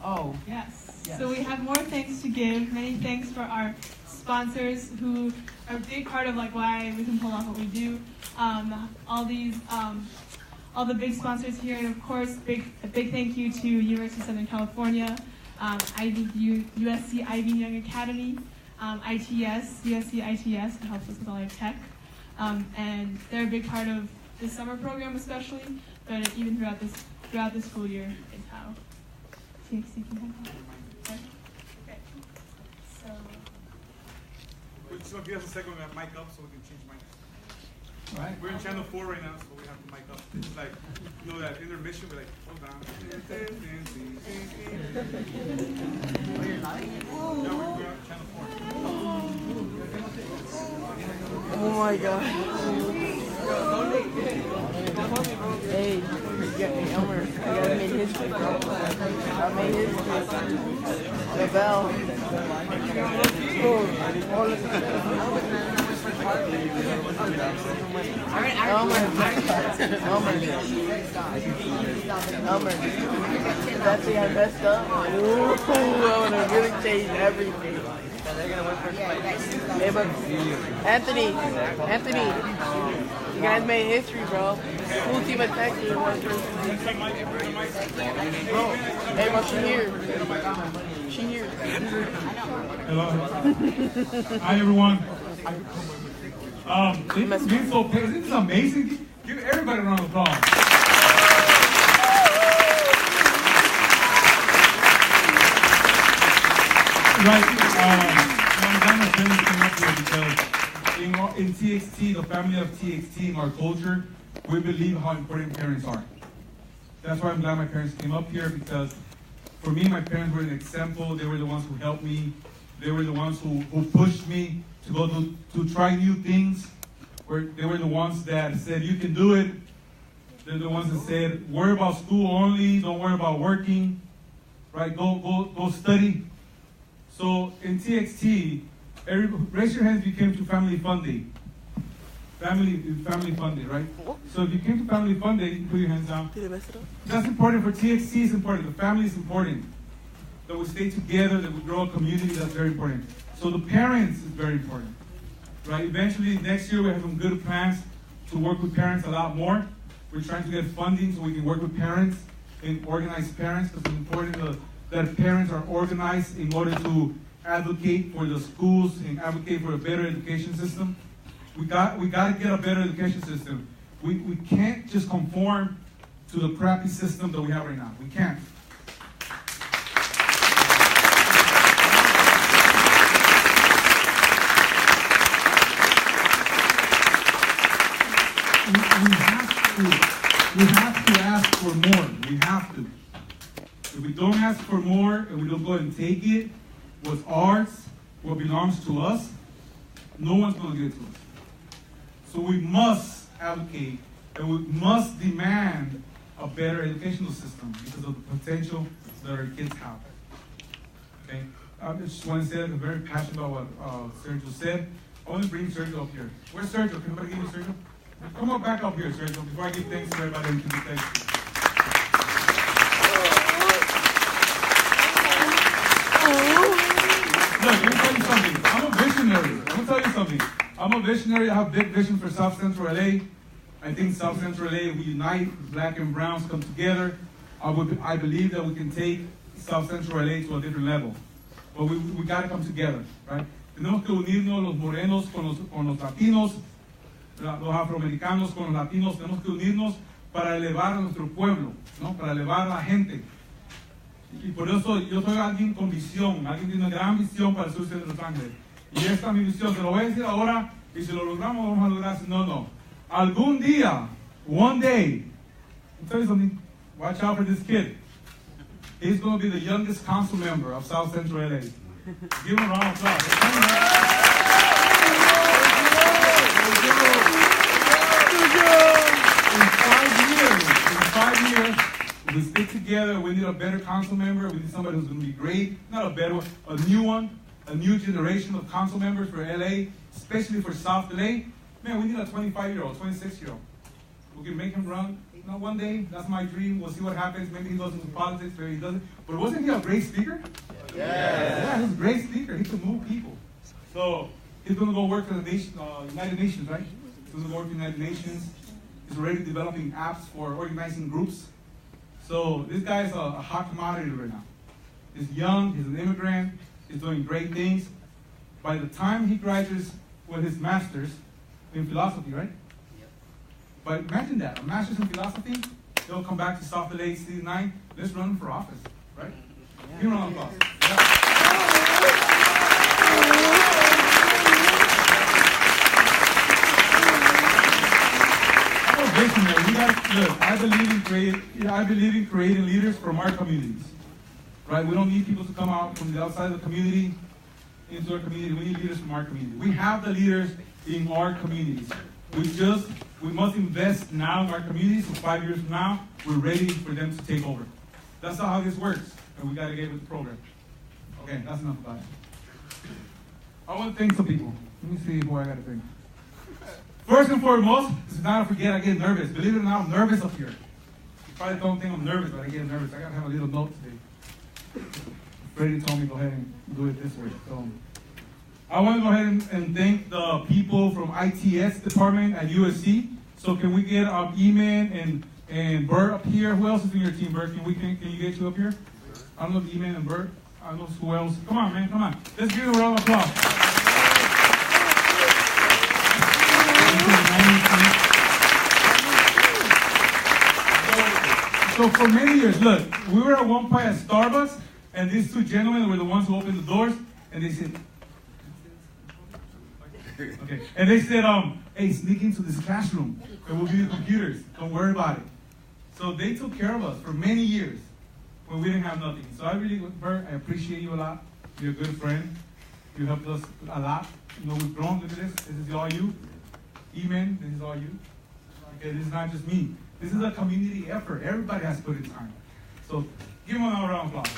Oh, Yes. Yes. So we have more thanks to give. Many thanks for our sponsors who are a big part of like why we can pull off what we do. All the big sponsors here, and of course, a big thank you to University of Southern California, USC Ivy Young Academy, ITS, USC ITS, that helps us with all our tech, and they're a big part of this summer program especially, but even throughout this school year is how TXT can help. Okay. So. So give us a second, we have mic up so we can change mics. Right. We're in channel 4 right now, so we have the mic up. It's like, you know, that intermission, we're like, hold on. Oh, you're live? No, we're on channel 4. Oh my god. Hey, Elmer, I gotta make history, bro. I made history. The bell. Elmer, that thing I messed up. Ooh, I would have really changed everything. Hey, but Anthony, you guys made history, bro. School team attacked you. Hey, bro, she here. Hello. Hi, everyone. This is so this is amazing. Give everybody a round of applause. Right. I'm glad my parents came up here because in TXT, the family of TXT, in our culture, we believe how important parents are. That's why I'm glad my parents came up here, because for me, my parents were an example. They were the ones who helped me. They were the ones who pushed me to go to try new things. They were the ones that said, you can do it. They're the ones that said, worry about school only, don't worry about working, right? Go study. So in TXT, raise your hands if you came to Family Fun Day. Family Fun Day, right? So if you came to Family Fun Day, put your hands down. Did I mess it up? That's important for TXT, is important. The family is important. That we stay together, that we grow a community, that's very important. So the parents is very important, right? Eventually, next year, we have some good plans to work with parents a lot more. We're trying to get funding so we can work with parents and organize parents, because it's important that parents are organized in order to advocate for the schools and advocate for a better education system. We got to get a better education system. We can't just conform to the crappy system that we have right now. We can't. We have to ask for more. We have to. If we don't ask for more and we don't go and take it, what's ours, what belongs to us, no one's going to give it to us. So we must advocate and we must demand a better educational system because of the potential that our kids have. Okay? I just want to say that I'm very passionate about what Sergio said. I want to bring Sergio up here. Where's Sergio? Can anybody give me Sergio? Come on back up here, Sergio, before I give thanks to everybody who can be thankful. Look, let me tell you something. I'm a visionary. Let me tell you something. I'm a visionary. I have big vision for South Central LA. I think South Central LA, we unite, black and browns come together. I believe that we can take South Central LA to a different level. But we got to come together, right? Tenemos que unirnos los morenos con los latinos, los afroamericanos con los latinos. Tenemos que unirnos para elevar a nuestro pueblo, ¿no? Para elevar a la gente. Y por eso yo soy alguien con visión, alguien que tiene una gran visión para el sur de Los Ángeles. Y esta es mi visión, te lo voy a decir ahora, y si lo logramos, vamos a lograr. No. Algún día, one day, I'll tell you something, watch out for this kid. He's going to be the youngest council member of South Central LA. Give him a round of applause. In 5 years, we stick together. We need a better council member. We need somebody who's going to be great. Not a better one, a new one. A new generation of council members for LA, especially for South LA. Man, we need a 25-year-old, 26-year-old. We can make him run. You know, one day, that's my dream. We'll see what happens. Maybe he goes into politics, maybe he doesn't. But wasn't he a great speaker? Yeah, he's a great speaker. He could move people. So he's going to go work for the United Nations, right? He's going to go work for the United Nations. He's already developing apps for organizing groups. So this guy is a hot commodity right now. He's young. He's an immigrant. He's doing great things. By the time he graduates with his master's in philosophy, right? Yep. But imagine that, a master's in philosophy, he'll come back to South LA, C9, let's run him for office, right? Yeah. Give him a round of applause. I'm a visionary. Look, I believe in creating leaders from our communities. Right? We don't need people to come out from the outside of the community into our community. We need leaders from our community. We have the leaders in our communities. We must invest now in our communities, so 5 years from now, we're ready for them to take over. That's not how this works, and we got to get with the program. Okay, that's enough about it. I want to thank some people. Let me see who I got to thank. First and foremost, to not forget, I get nervous. Believe it or not, I'm nervous up here. You probably don't think I'm nervous, but I get nervous. I got to have a little note today. Freddie told me to go ahead and do it this way. So I want to go ahead and thank the people from ITS department at USC. So can we get E-Man and Bert up here? Who else is in your team, Bert? Can you get you up here? I don't know if E-Man and Bert. I don't know who else. Come on, man, come on. Let's give them a round of applause. So for many years, look, we were at one point at Starbucks, and these two gentlemen were the ones who opened the doors, and they said, okay, and they said, hey, sneak into this classroom, and we'll give you computers. Don't worry about it. So they took care of us for many years when we didn't have nothing. So I really, Bert, I appreciate you a lot. You're a good friend. You helped us a lot. You know, we've grown. Look at this. This is all you. E-Man, this is all you. Okay, this is not just me. This is a community effort. Everybody has to put in time. So give them a round of applause.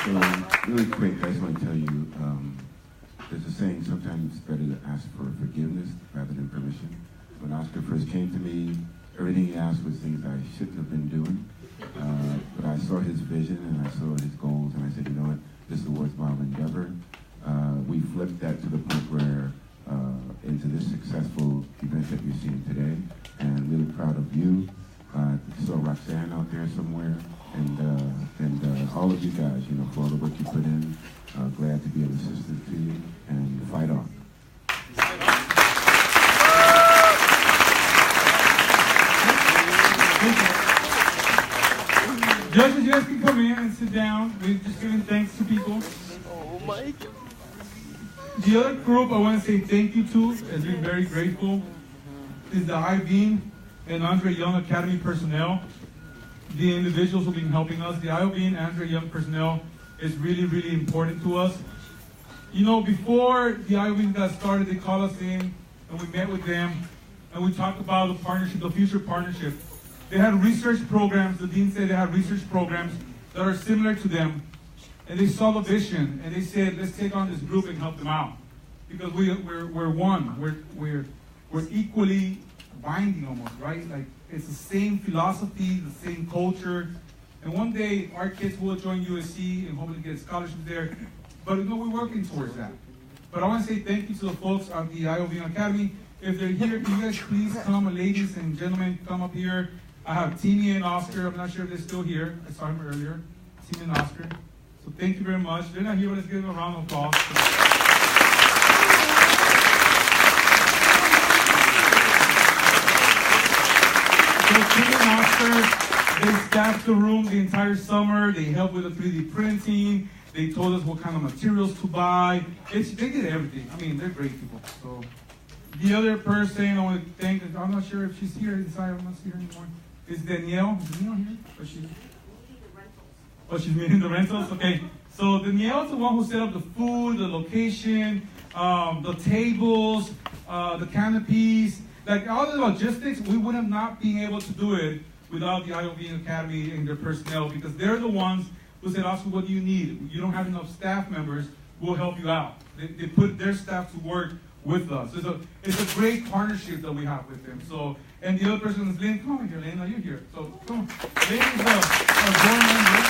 So, really quick, I just want to tell you, there's a saying, sometimes it's better to ask for forgiveness rather than permission. When Oscar first came to me, everything he asked was things I shouldn't have been doing. But I saw his vision and I saw his goals, and I said, you know what? This is a worthwhile endeavor. We flipped that to the point where into this successful event that you're seeing today, and I'm really proud of you. Saw Roxanne out there somewhere, and all of you guys, you know, for all the work you put in. Glad to be an assistant to you, and fight on. Judges, you guys can come in and sit down. We're just giving thanks to people. Oh my God. The other group I want to say thank you to, as we're very grateful, is the I-Beam and Andre Young Academy personnel. The individuals who've been helping us. The I-Beam and Andre Young personnel is really, really important to us. You know, before the I-Beam got started, they called us in and we met with them and we talked about the partnership, the future partnership. They had research programs, the dean said they had research programs that are similar to them. And they saw the vision and they said, let's take on this group and help them out. Because we're one, we're equally binding almost, right? Like It's the same philosophy, the same culture. And one day, our kids will join USC and hopefully get scholarships there. But we're working towards that. But I want to say thank you to the folks at the IOV Academy. If they're here, can you guys please come, ladies and gentlemen, come up here. I have Timmy and Oscar. I'm not sure if they're still here. I saw him earlier. Timmy and Oscar. So thank you very much. They're not here, but let's give them a round of applause. So Timmy and Oscar, they staffed the room the entire summer. They helped with the 3D printing. They told us what kind of materials to buy. They did everything. I mean, they're great people. So the other person I want to thank, I'm not sure if she's here inside. I'm not seeing her anymore. Is Danielle? Is Danielle here? Or she's meeting the rentals? Okay. So Danielle's the one who set up the food, the location, the tables, the canopies, like all the logistics. We would have not been able to do it without the IOV Academy and their personnel, because they're the ones who said, Oscar, what do you need? You don't have enough staff members. We'll help you out. They put their staff to work with us. It's a great partnership that we have with them. So, and the other person is Lynn. Come on here, Lynn. Are you here? So come on. Lynn is our board member.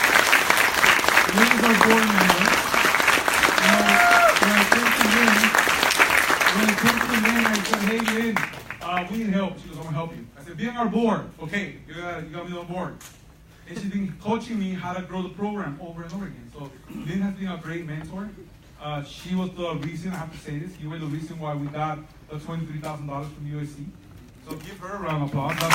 Lynn is our board member. When it comes to Lynn, I said, hey Lynn, we need help. She goes, I'm gonna help you. I said, be on our board. Okay, you got me on board. And she's been coaching me how to grow the program over and over again. So Lynn has been a great mentor. She was the reason, I have to say this, you were the reason why we got the $23,000 from USC. So give her a round of applause. That's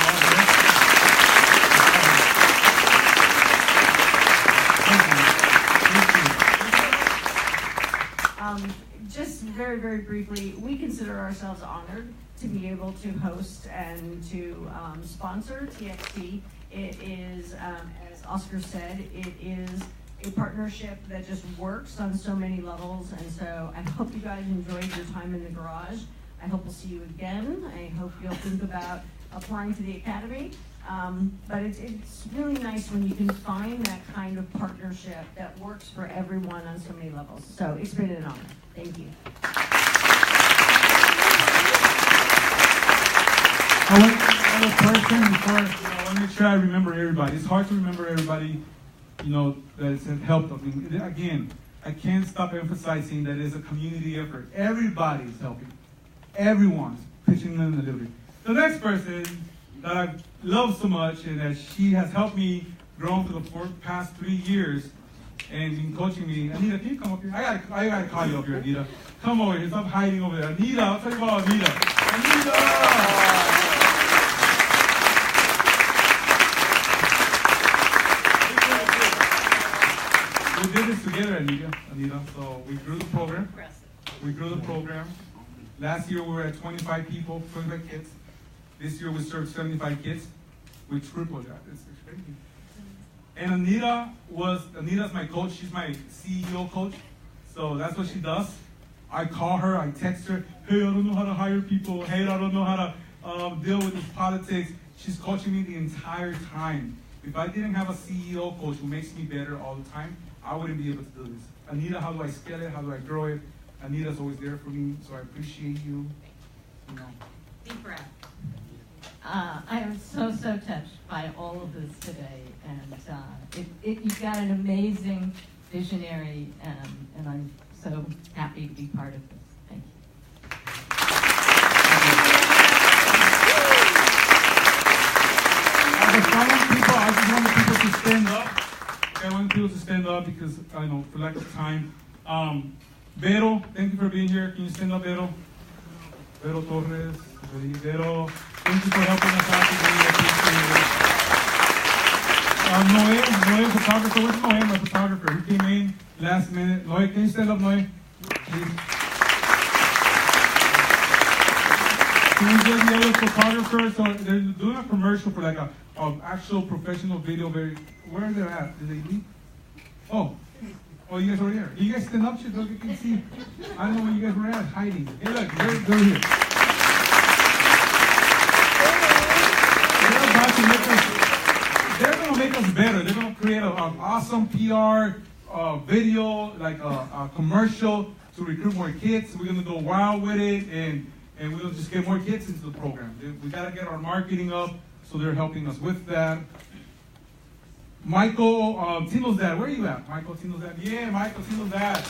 awesome. Just very, very briefly, we consider ourselves honored to be able to host and to sponsor TXT. It is, as Oscar said, it is a partnership that just works on so many levels, and so I hope you guys enjoyed your time in the garage. I hope we'll see you again. I hope you'll think about applying to the Academy. But it's really nice when you can find that kind of partnership that works for everyone on so many levels. So it's been an honor. Thank you. I want to make sure I remember everybody. It's hard to remember everybody, that has helped us. Again, I can't stop emphasizing that it's a community effort. Everybody's helping. Everyone's pitching in a little bit. The next person that I love so much and that she has helped me grow for the past 3 years and been coaching me. Anita, can you come up here? I gotta call you up here, Anita. Come over here. Stop hiding over there. Anita, I'll tell you about Anita. Anita! We did this together, Anita. So we grew the program. Last year we were at 25 people, 25 kids. This year we served 75 kids. We tripled that. It's crazy. And Anita's my coach. She's my CEO coach. So that's what she does. I call her, I text her, hey, I don't know how to hire people. Hey, I don't know how to deal with this politics. She's coaching me the entire time. If I didn't have a CEO coach who makes me better all the time, I wouldn't be able to do this. Anita, how do I scale it? How do I grow it? Anita's always there for me, so I appreciate you. Deep breath. I am so touched by all of this today, and you've got an amazing visionary, and I'm so happy to be part of this. Thank you. I just want people to stand up. I want people to stand up because, for lack of time. Vero, thank you for being here. Can you stand up, Vero? Vero Torres. Vero, thank you for helping us out today. Noe, photographer. Where's Noe, my photographer? He came in last minute. Noe, can you stand up, Noe? Please. Can you get the other photographer? So they're doing a commercial for like a actual professional video. Where are they at? Did they leave? Oh, you guys are here. You guys stand up so you can see. I don't know where you guys were at, hiding. Hey, look, they're here. They're going to make us better. They're going to create an awesome PR video, like a commercial to recruit more kids. We're going to go wild with it, and we're going to just get more kids into the program. We got to get our marketing up so they're helping us with that. Michael, Tino's dad, where are you at? Michael, Tino's dad. Yeah, Michael, Tino's dad.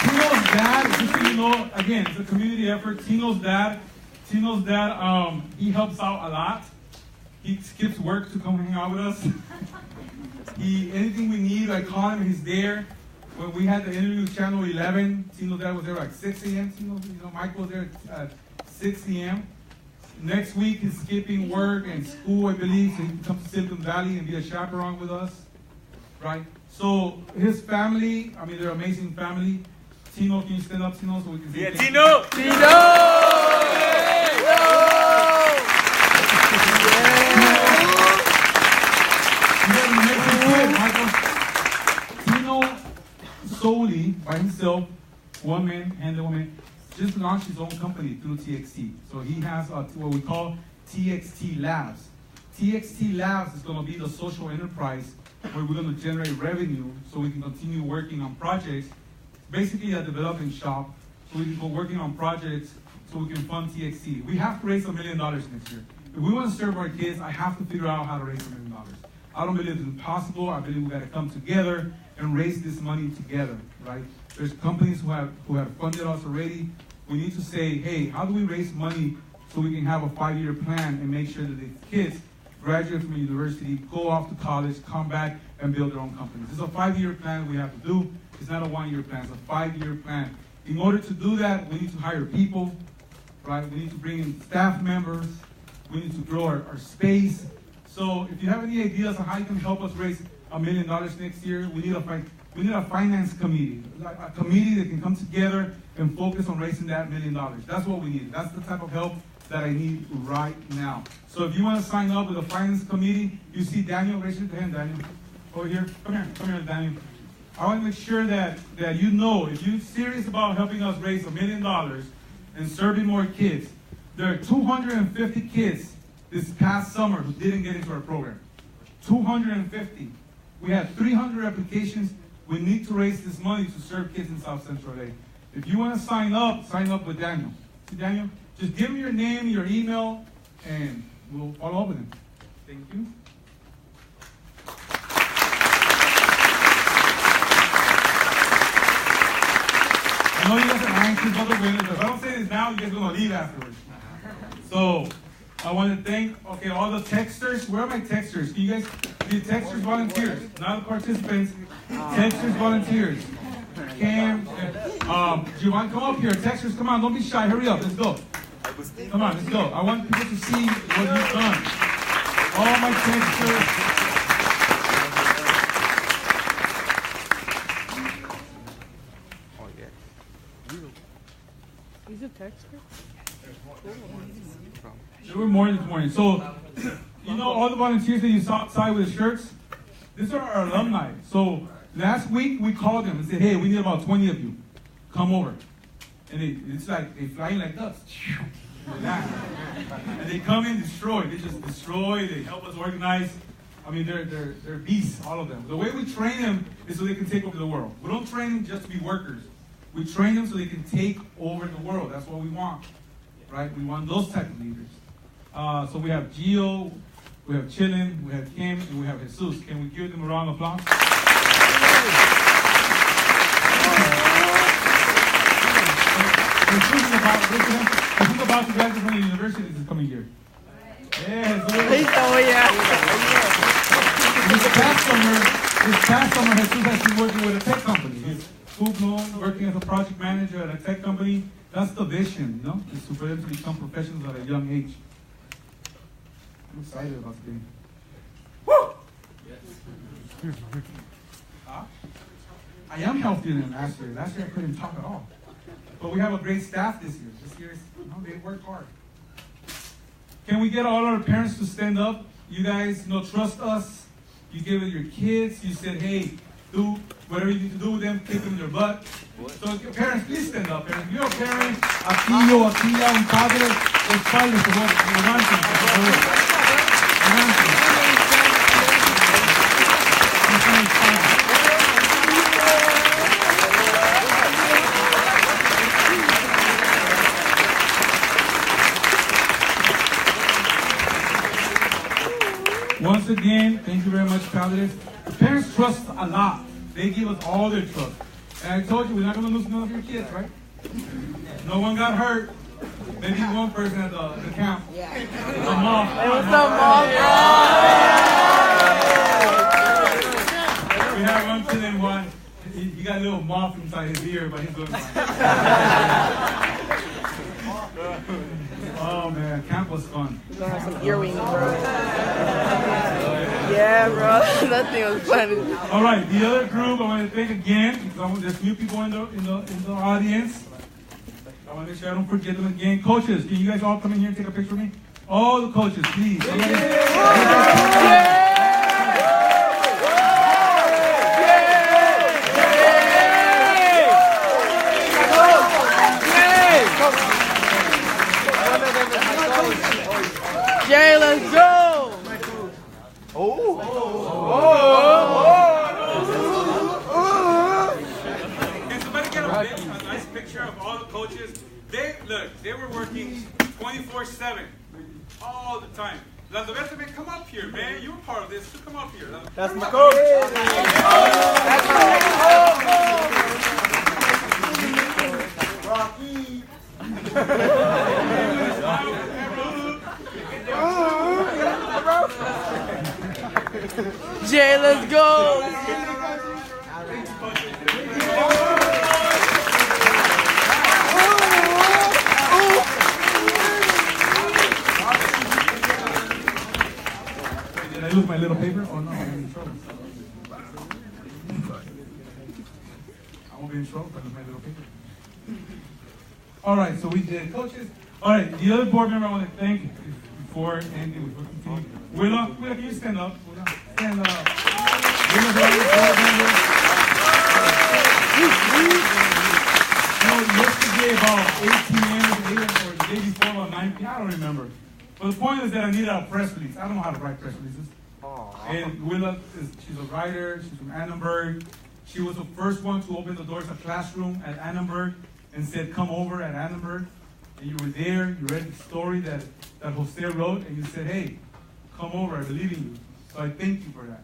Tino's dad, just so you know, again, it's a community effort. Tino's dad, he helps out a lot. He skips work to come hang out with us. Anything we need, I call him, he's there. When we had the interview with Channel 11, Tino's dad was there like 6 a.m. Michael was there at 6 a.m. Next week, he's skipping work and school, I believe, so he can come to Silicon Valley and be a chaperone with us, right? So his family, I mean, they're an amazing family. Tino, can you stand up, Tino, so we can see? Yeah, Tino! Tino solely by himself, one man and the woman, just launched his own company through TXT. So he has what we call TXT Labs. TXT Labs is going to be the social enterprise where we're going to generate revenue so we can continue working on projects, basically a development shop, so we can go working on projects so we can fund TXT. We have to raise $1 million next year. If we want to serve our kids, I have to figure out how to raise $1 million. I don't believe it's impossible. I believe we got to come together and raise this money together, right? There's companies who have funded us already. We need to say, hey, how do we raise money so we can have a 5-year plan and make sure that the kids graduate from university, go off to college, come back, and build their own companies. It's a 5-year plan we have to do. It's not a 1-year plan. It's a 5-year plan. In order to do that, we need to hire people, right? We need to bring in staff members. We need to grow our space. So if you have any ideas on how you can help us raise $1 million next year, we need a finance committee, a committee that can come together and focus on raising that $1 million. That's what we need. That's the type of help that I need right now. So if you want to sign up with a finance committee, you see Daniel, raise your hand, Daniel. Over here. Come here, Daniel. I want to make sure that you know, if you're serious about helping us raise $1 million and serving more kids, there are 250 kids this past summer who didn't get into our program. 250. We had 300 applications. We need to raise this money to serve kids in South Central LA. If you want to sign up with Daniel. See Daniel? Just give him your name, your email, and we'll follow up with him. Thank you. I know you guys are anxious about the winners, but if I don't say this now, you guys are going to leave afterwards. So, I want to thank, all the texters. Where are my texters? Can you guys be texters, volunteers? Not the participants. Texters, volunteers. Cam, Giovanni, come up here. Texters, come on. Don't be shy. Hurry up. Let's go. Come on, let's go. I want people to see what you've done. All my texters. He's a texter? There were more this morning. So, you know all the volunteers that you saw outside with the shirts? These are our alumni. So, last week we called them and said, hey, we need about 20 of you. Come over. And it's like they fly in like dust. And they come in, destroy. They just destroy. They help us organize. I mean, they're beasts, all of them. The way we train them is so they can take over the world. We don't train them just to be workers. We train them so they can take over the world. That's what we want, right? We want those type of leaders. So we have Gio, we have Chilin, we have Kim, and we have Jesus. Can we give them a round of applause? I think about to graduate from the university this coming year. Yes. Oh, yeah. This past summer, Jesus has been working with a tech company. He's full-blown, working as a project manager at a tech company. That's the vision, you know, is for them to become professionals at a young age. I'm excited about today. Woo! Yes. I am healthier than last year. Last year I couldn't talk at all. But we have a great staff this year. This year, they work hard. Can we get all our parents to stand up? You guys, trust us. You give it your kids. You said, hey, do whatever you need to do with them. Kick them in their butt. So parents, please stand up. Parents, you're a parent, a tío, a tía, un padre, los padres, levanten, por favor. Levanten. Once again, thank you very much, Paladins. The parents trust a lot. They give us all their trust. And I told you, we're not going to lose none of your kids, right? No one got hurt. Maybe one person at the camp. Yeah. The moth. Hey, what's up, Moth? We have one kid and one. He got a little moth inside his ear, but he's doing fine. Oh man, camp was fun. We're gonna have some earrings, bro. Yeah, bro. That thing was funny. All right, the other group I want to thank again because there's new people in the audience. I want to make sure I don't forget them again. Coaches, can you guys all come in here and take a picture of me? All the coaches, please. Jay, let's go! Can somebody get a nice picture of all the coaches? They were working 24/7, all the time. Las Vegas, man, come up here, man. You were part of this. So come up here. That's my coach. That's Rocky. Jay, let's go! Did I lose my little paper? Oh no, I'm in trouble. I won't be in trouble if I lose my little paper. All right, so we did coaches. All right, the other board member I want to thank before ending with working team. Willa, can you stand up? Willa, stand up. Willa's the other board member. Yesterday about 18 a.m. or the day before about 9 p.m. I don't remember. But the point is that I needed a press release. I don't know how to write press releases. And Willa, she's a writer. She's from Annenberg. She was the first one to open the doors of classroom at Annenberg and said, come over at Annenberg. And you were there. You read the story that Jose wrote, and you said, hey, come over. I believe in you. So I thank you for that.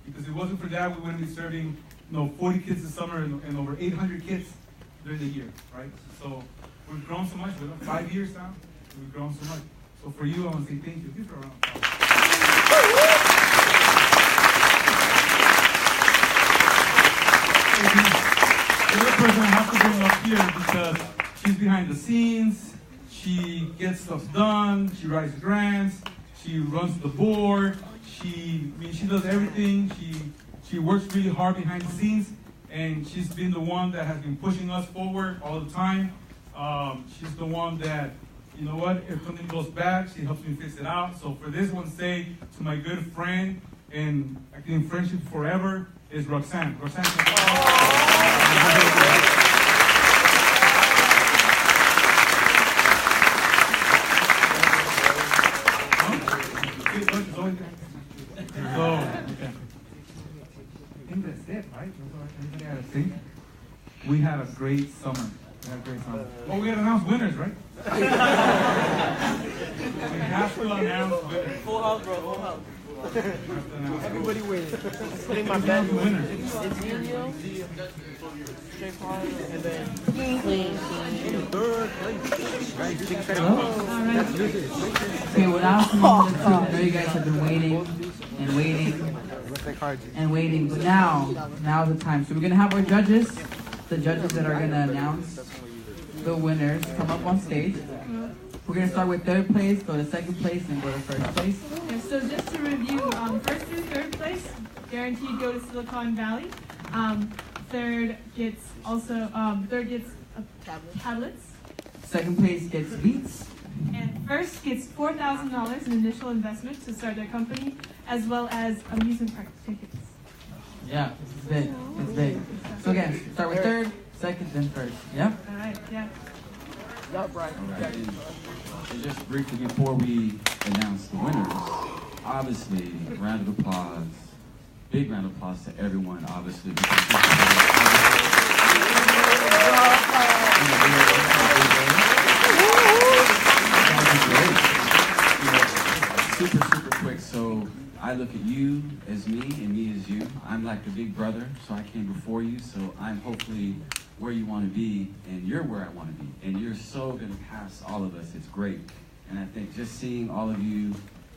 Because if it wasn't for that, we wouldn't be serving 40 kids this summer and over 800 kids during the year, right? So we've grown so much. We're 5 years now. We've grown so much. So for you, I want to say thank you. Give her a round of applause. The other person I have to bring up here because she's behind the scenes. She gets stuff done. She writes grants. She runs the board. She does everything. She works really hard behind the scenes, and she's been the one that has been pushing us forward all the time. She's the one that, you know what, if something goes bad, she helps me fix it out. So for this one, say to my good friend, and I think friendship forever, is Roxanne. Roxanne. So, okay. I think that's it, right? Anybody had a thing? We had a great summer. Oh, we had to announce winners, right? We have to announce winners. Full house, bro. Full house. Everybody wins. Putting my best winners. It's Elio, and then third place. Okay, well now I know you guys have been waiting and waiting and waiting, but now's the time. So we're gonna have our judges, the judges that are gonna announce the winners, come up on stage. We're gonna start with third place, go to second place, and go to first place. Yeah, so just to review, first through third place, guaranteed go to Silicon Valley. Third gets tablets. Second place gets Beats. And first gets $4,000 in initial investment to start their company, as well as amusement park tickets. Yeah, it's big. It's big. So again, start with third, second, then first. Yeah? All right, yeah. And just briefly before we announce the winners, obviously, round of applause, big round of applause to everyone, obviously. Super quick. So I look at you as me and me as you. I'm like the big brother, so I came before you, so I'm hopefully where you want to be, and you're where I want to be. And you're so going to pass all of us. It's great. And I think just seeing all of you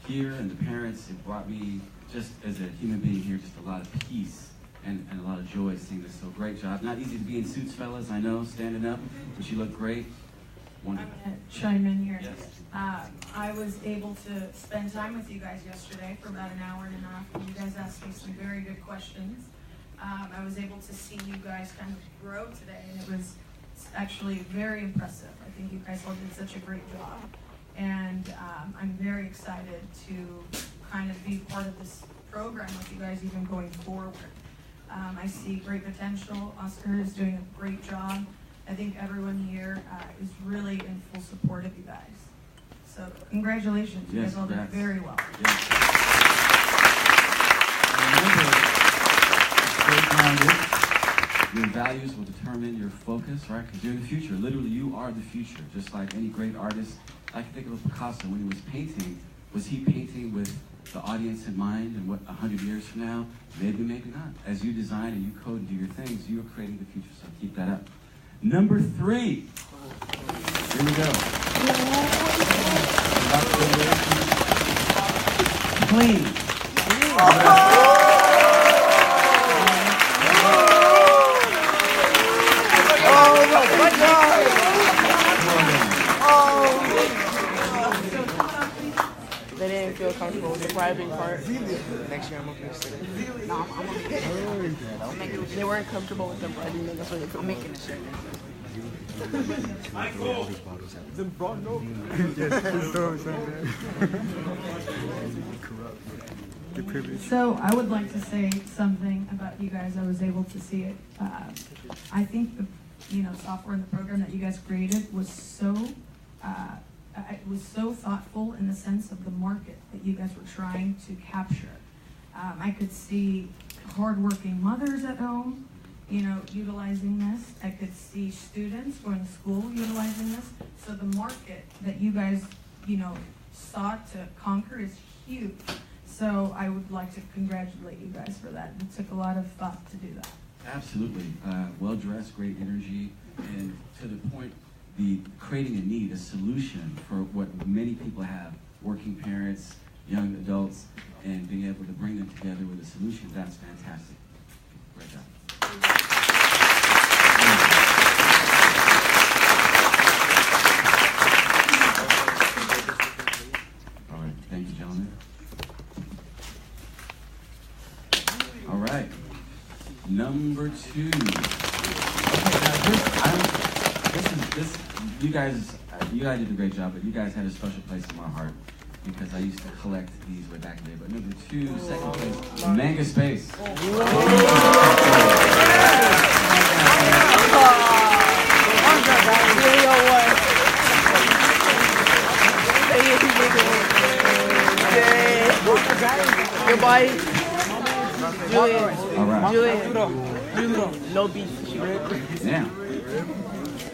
here and the parents, it brought me, just as a human being here, just a lot of peace and a lot of joy seeing this. So great job. Not easy to be in suits, fellas, I know, standing up, but you look great. Wonderful. I'm going to chime in here. Yes. I was able to spend time with you guys yesterday for about an hour and a half, and you guys asked me some very good questions. I was able to see you guys kind of grow today, and it was actually very impressive. I think you guys all did such a great job, and I'm very excited to kind of be part of this program with you guys even going forward. I see great potential. Oscar is doing a great job. I think everyone here is really in full support of you guys. So congratulations, you Yes, guys all did congrats. very well. Your values will determine your focus, right? Because you're the future. Literally, you are the future. Just like any great artist. I can think of Picasso when he was painting. Was he painting with the audience in mind? And what, 100 years from now? Maybe, maybe not. As you design and you code and do your things, you are creating the future. So keep that up. Number 3. Here we go. Clean. They didn't feel comfortable with the private part. Next year I'm gonna fix it. No, I'm gonna make it. They weren't comfortable with the writing, and that's why they put making it. So I would like to say something about you guys. I was able to see it. I think the software and the program that you guys created was so thoughtful in the sense of the market that you guys were trying to capture. I could see hardworking mothers at home, utilizing this. I could see students going to school utilizing this. So the market that you guys, sought to conquer is huge. So I would like to congratulate you guys for that. It took a lot of thought to do that. Absolutely. Well-dressed, great energy, and to the point, creating a need, a solution for what many people have, working parents, young adults, and being able to bring them together with a solution, that's fantastic. Great job. All right, thank you, gentlemen. All right, number 2. You guys did a great job, but you guys had a special place in my heart because I used to collect these way back in the day. But number 2, second place, Manga Space. Goodbye. Julian. Julian. No beef. Yeah.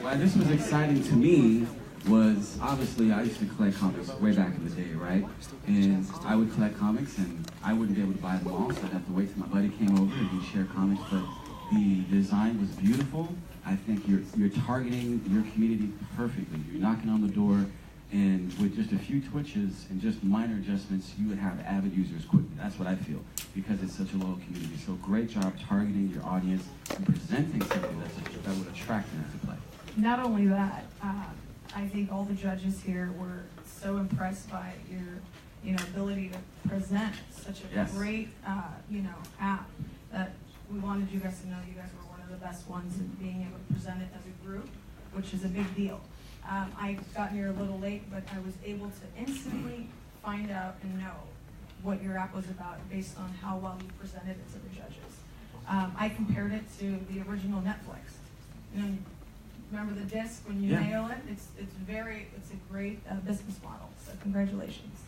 Why this was exciting to me was, obviously, I used to collect comics way back in the day, right? And I would collect comics, and I wouldn't be able to buy them all, so I'd have to wait till my buddy came over and we'd share comics. But the design was beautiful. I think you're targeting your community perfectly. You're knocking on the door, and with just a few twitches and just minor adjustments, you would have avid users quickly. That's what I feel, because it's such a loyal community. So great job targeting your audience and presenting something that would attract them to play. Not only that, I think all the judges here were so impressed by your, ability to present such a great, app that we wanted you guys to know you guys were one of the best ones in being able to present it as a group, which is a big deal. I got here a little late, but I was able to instantly find out and know what your app was about based on how well you presented it to the judges. I compared it to the original Netflix. Remember the disc when you nail it? It's a great business model. So congratulations.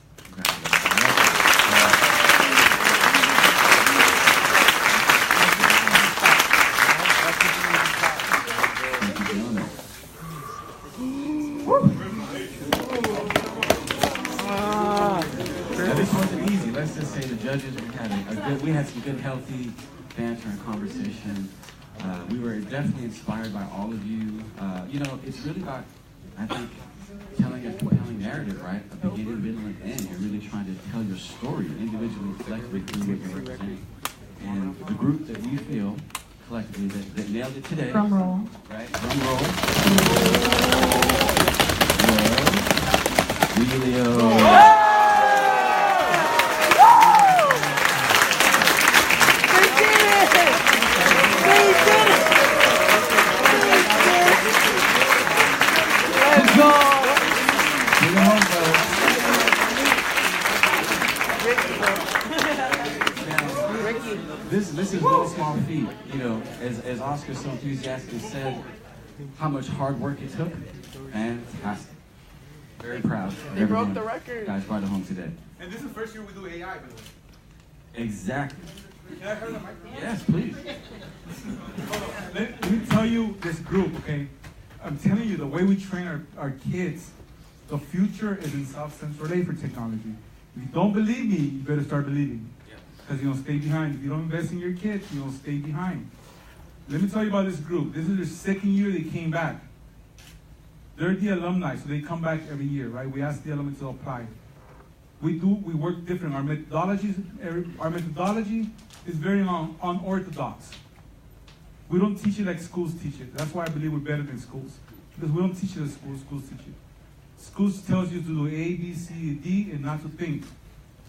This wasn't easy. let's just say the judges, we had some good, healthy banter and conversation. We were definitely inspired by all of you. You know, it's really about, I think, telling a compelling narrative, right? A beginning, middle, and end. You're really trying to tell your story individually, collectively through what you're representing. And the group that we feel collectively that nailed it today. Drum roll. Right? Drum roll. Julio. Let's go. This is no small feat, you know, as Oscar so enthusiastically said, how much hard work it took. Fantastic. Very proud of They broke everyone. the record. Guys, brought it home today. And this is the first year we do AI, by the way. Exactly. Can I have the microphone? Yes, please. Let me tell you this group, okay? I'm telling you, the way we train our kids, the future is in South Central LA for technology. If you don't believe me, you better start believing. Because you're going to stay behind. If you don't invest in your kids, you're going to stay behind. Let me tell you about this group. This is their second year they came back. They're the alumni, so they come back every year, right? We ask the alumni to apply. We work different. Our methodology is very unorthodox. We don't teach it like schools teach it. That's why I believe we're better than schools. Because we don't teach it as schools teach it. Schools tells you to do A, B, C, D, and not to think.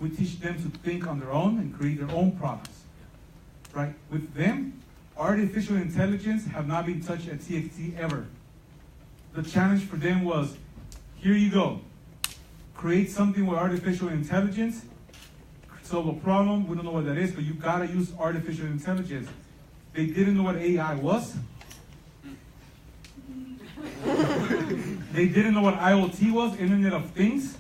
We teach them to think on their own and create their own products, right? With them, artificial intelligence have not been touched at TXT ever. The challenge for them was, here you go. Create something with artificial intelligence, solve a problem. We don't know what that is, but you gotta use artificial intelligence. They didn't know what AI was. They didn't know what IoT was, Internet of Things.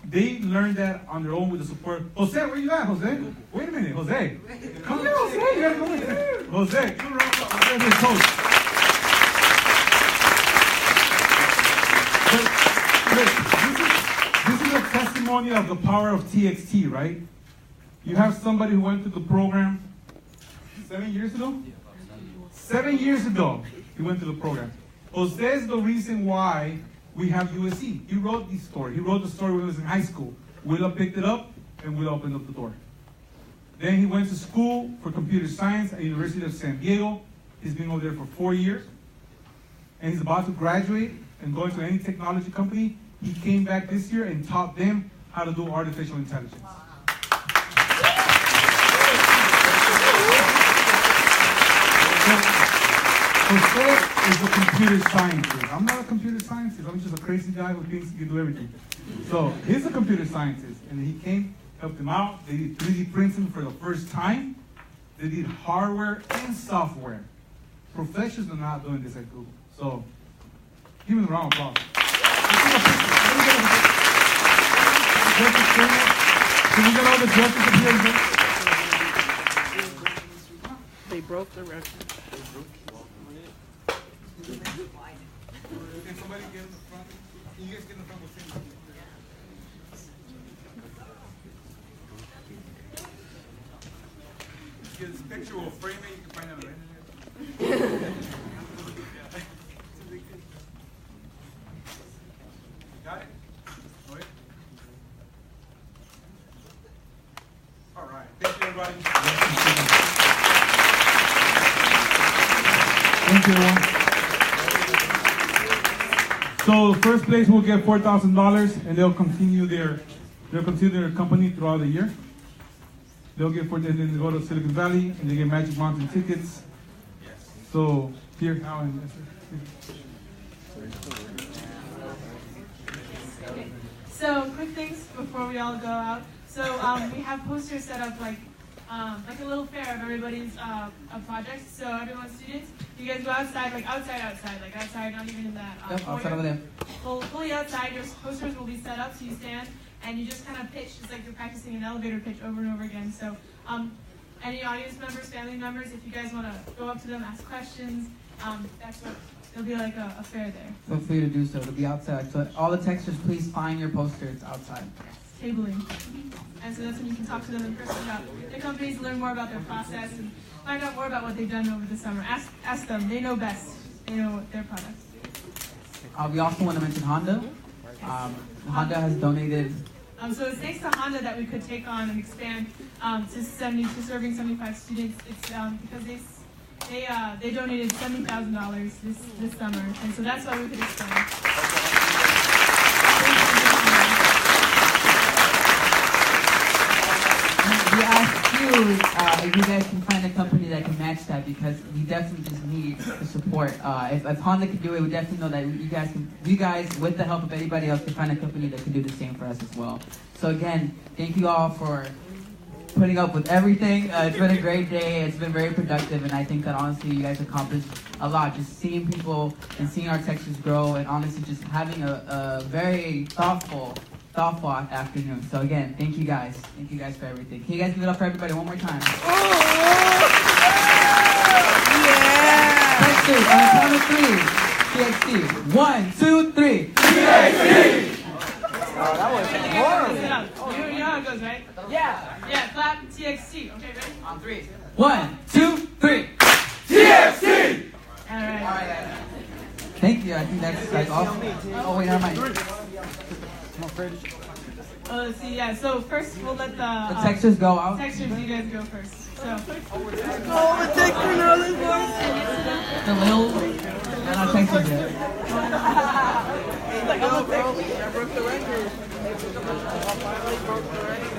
They learned that on their own with the support. Jose, where you at, Jose? Wait a minute, Jose. Come here, Jose. You gotta come here. Jose, come around. Jose, your coach. This is a testimony of the power of TXT, right? You have somebody who went through the program 7 years ago? 7 years ago, he went through the program. Jose is the reason why we have USC. He wrote the story. He wrote the story when he was in high school. Willa picked it up, and Willa opened up the door. Then he went to school for computer science at the University of San Diego. He's been over there for 4 years. And he's about to graduate and go into any technology company. He came back this year and taught them how to do artificial intelligence. Jose is a computer scientist. I'm not a computer scientist. I'm just a crazy guy who thinks he can do everything. So he's a computer scientist, and he came, helped him out. They did 3D printing for the first time. They did hardware and software. Professionals are not doing this at Google. So give him a round of applause. Can we get all the judges up here? They broke the record. Can somebody get in the front? Can you guys get in the front with him? Get this picture, we'll frame it, you can find it on the internet. Got it? Go ahead. All right. Thank you, everybody. Thank you, everyone. So the first place will get $4,000, and they'll continue their company throughout the year. They'll get then they go to Silicon Valley and they get Magic Mountain tickets. So here, now and So quick things before we all go out. So we have posters set up like a little fair of everybody's projects. So everyone's students, you guys go outside, like outside, not even in that outside over there. Fully outside, your posters will be set up, so you stand and you just kind of pitch, just like you're practicing an elevator pitch over and over again. So any audience members, family members, if you guys want to go up to them, ask questions, that's what, there'll be like a fair there. Feel free to do so. It'll be outside. So all the texters, please find your posters outside. tabling. And so that's when you can talk to them in person about their companies, learn more about their process, and find out more about what they've done over the summer. Ask them. They know best. They know their products. We also want to mention Honda. Honda has donated. So it's thanks to Honda that we could take on and expand to serving 75 students. It's because they donated $70,000 this summer, and so that's why we could expand. We asked you if you guys can find a company that can match that, because we definitely just need the support. If Honda can do it, we definitely know that you guys, with the help of anybody else, can find a company that can do the same for us as well. So again, thank you all for putting up with everything. It's been a great day. It's been very productive, and I think that honestly you guys accomplished a lot. Just seeing people and seeing our Texas grow, and honestly just having a very thoughtful afternoon. So again, thank you guys. Thank you guys for everything. Can you guys give it up for everybody one more time? Texas, on the count of 3, TXT. 1, 2, 3. TXT! Oh, that was horrible. You know how it goes, right? Yeah. Yeah, clap TXT. Okay, ready? On 3. 1, 2, 3. TXT! All right. Thank you. I think that's awesome. Oh, wait, never mind. Oh, let's see. Yeah. So first, we'll let the Texters go out. Texters, you guys go first. So. Oh, the Texters are the first. The little. They're not Texters yet. He's like, I'm a Texas. I broke the record. I finally broke the record.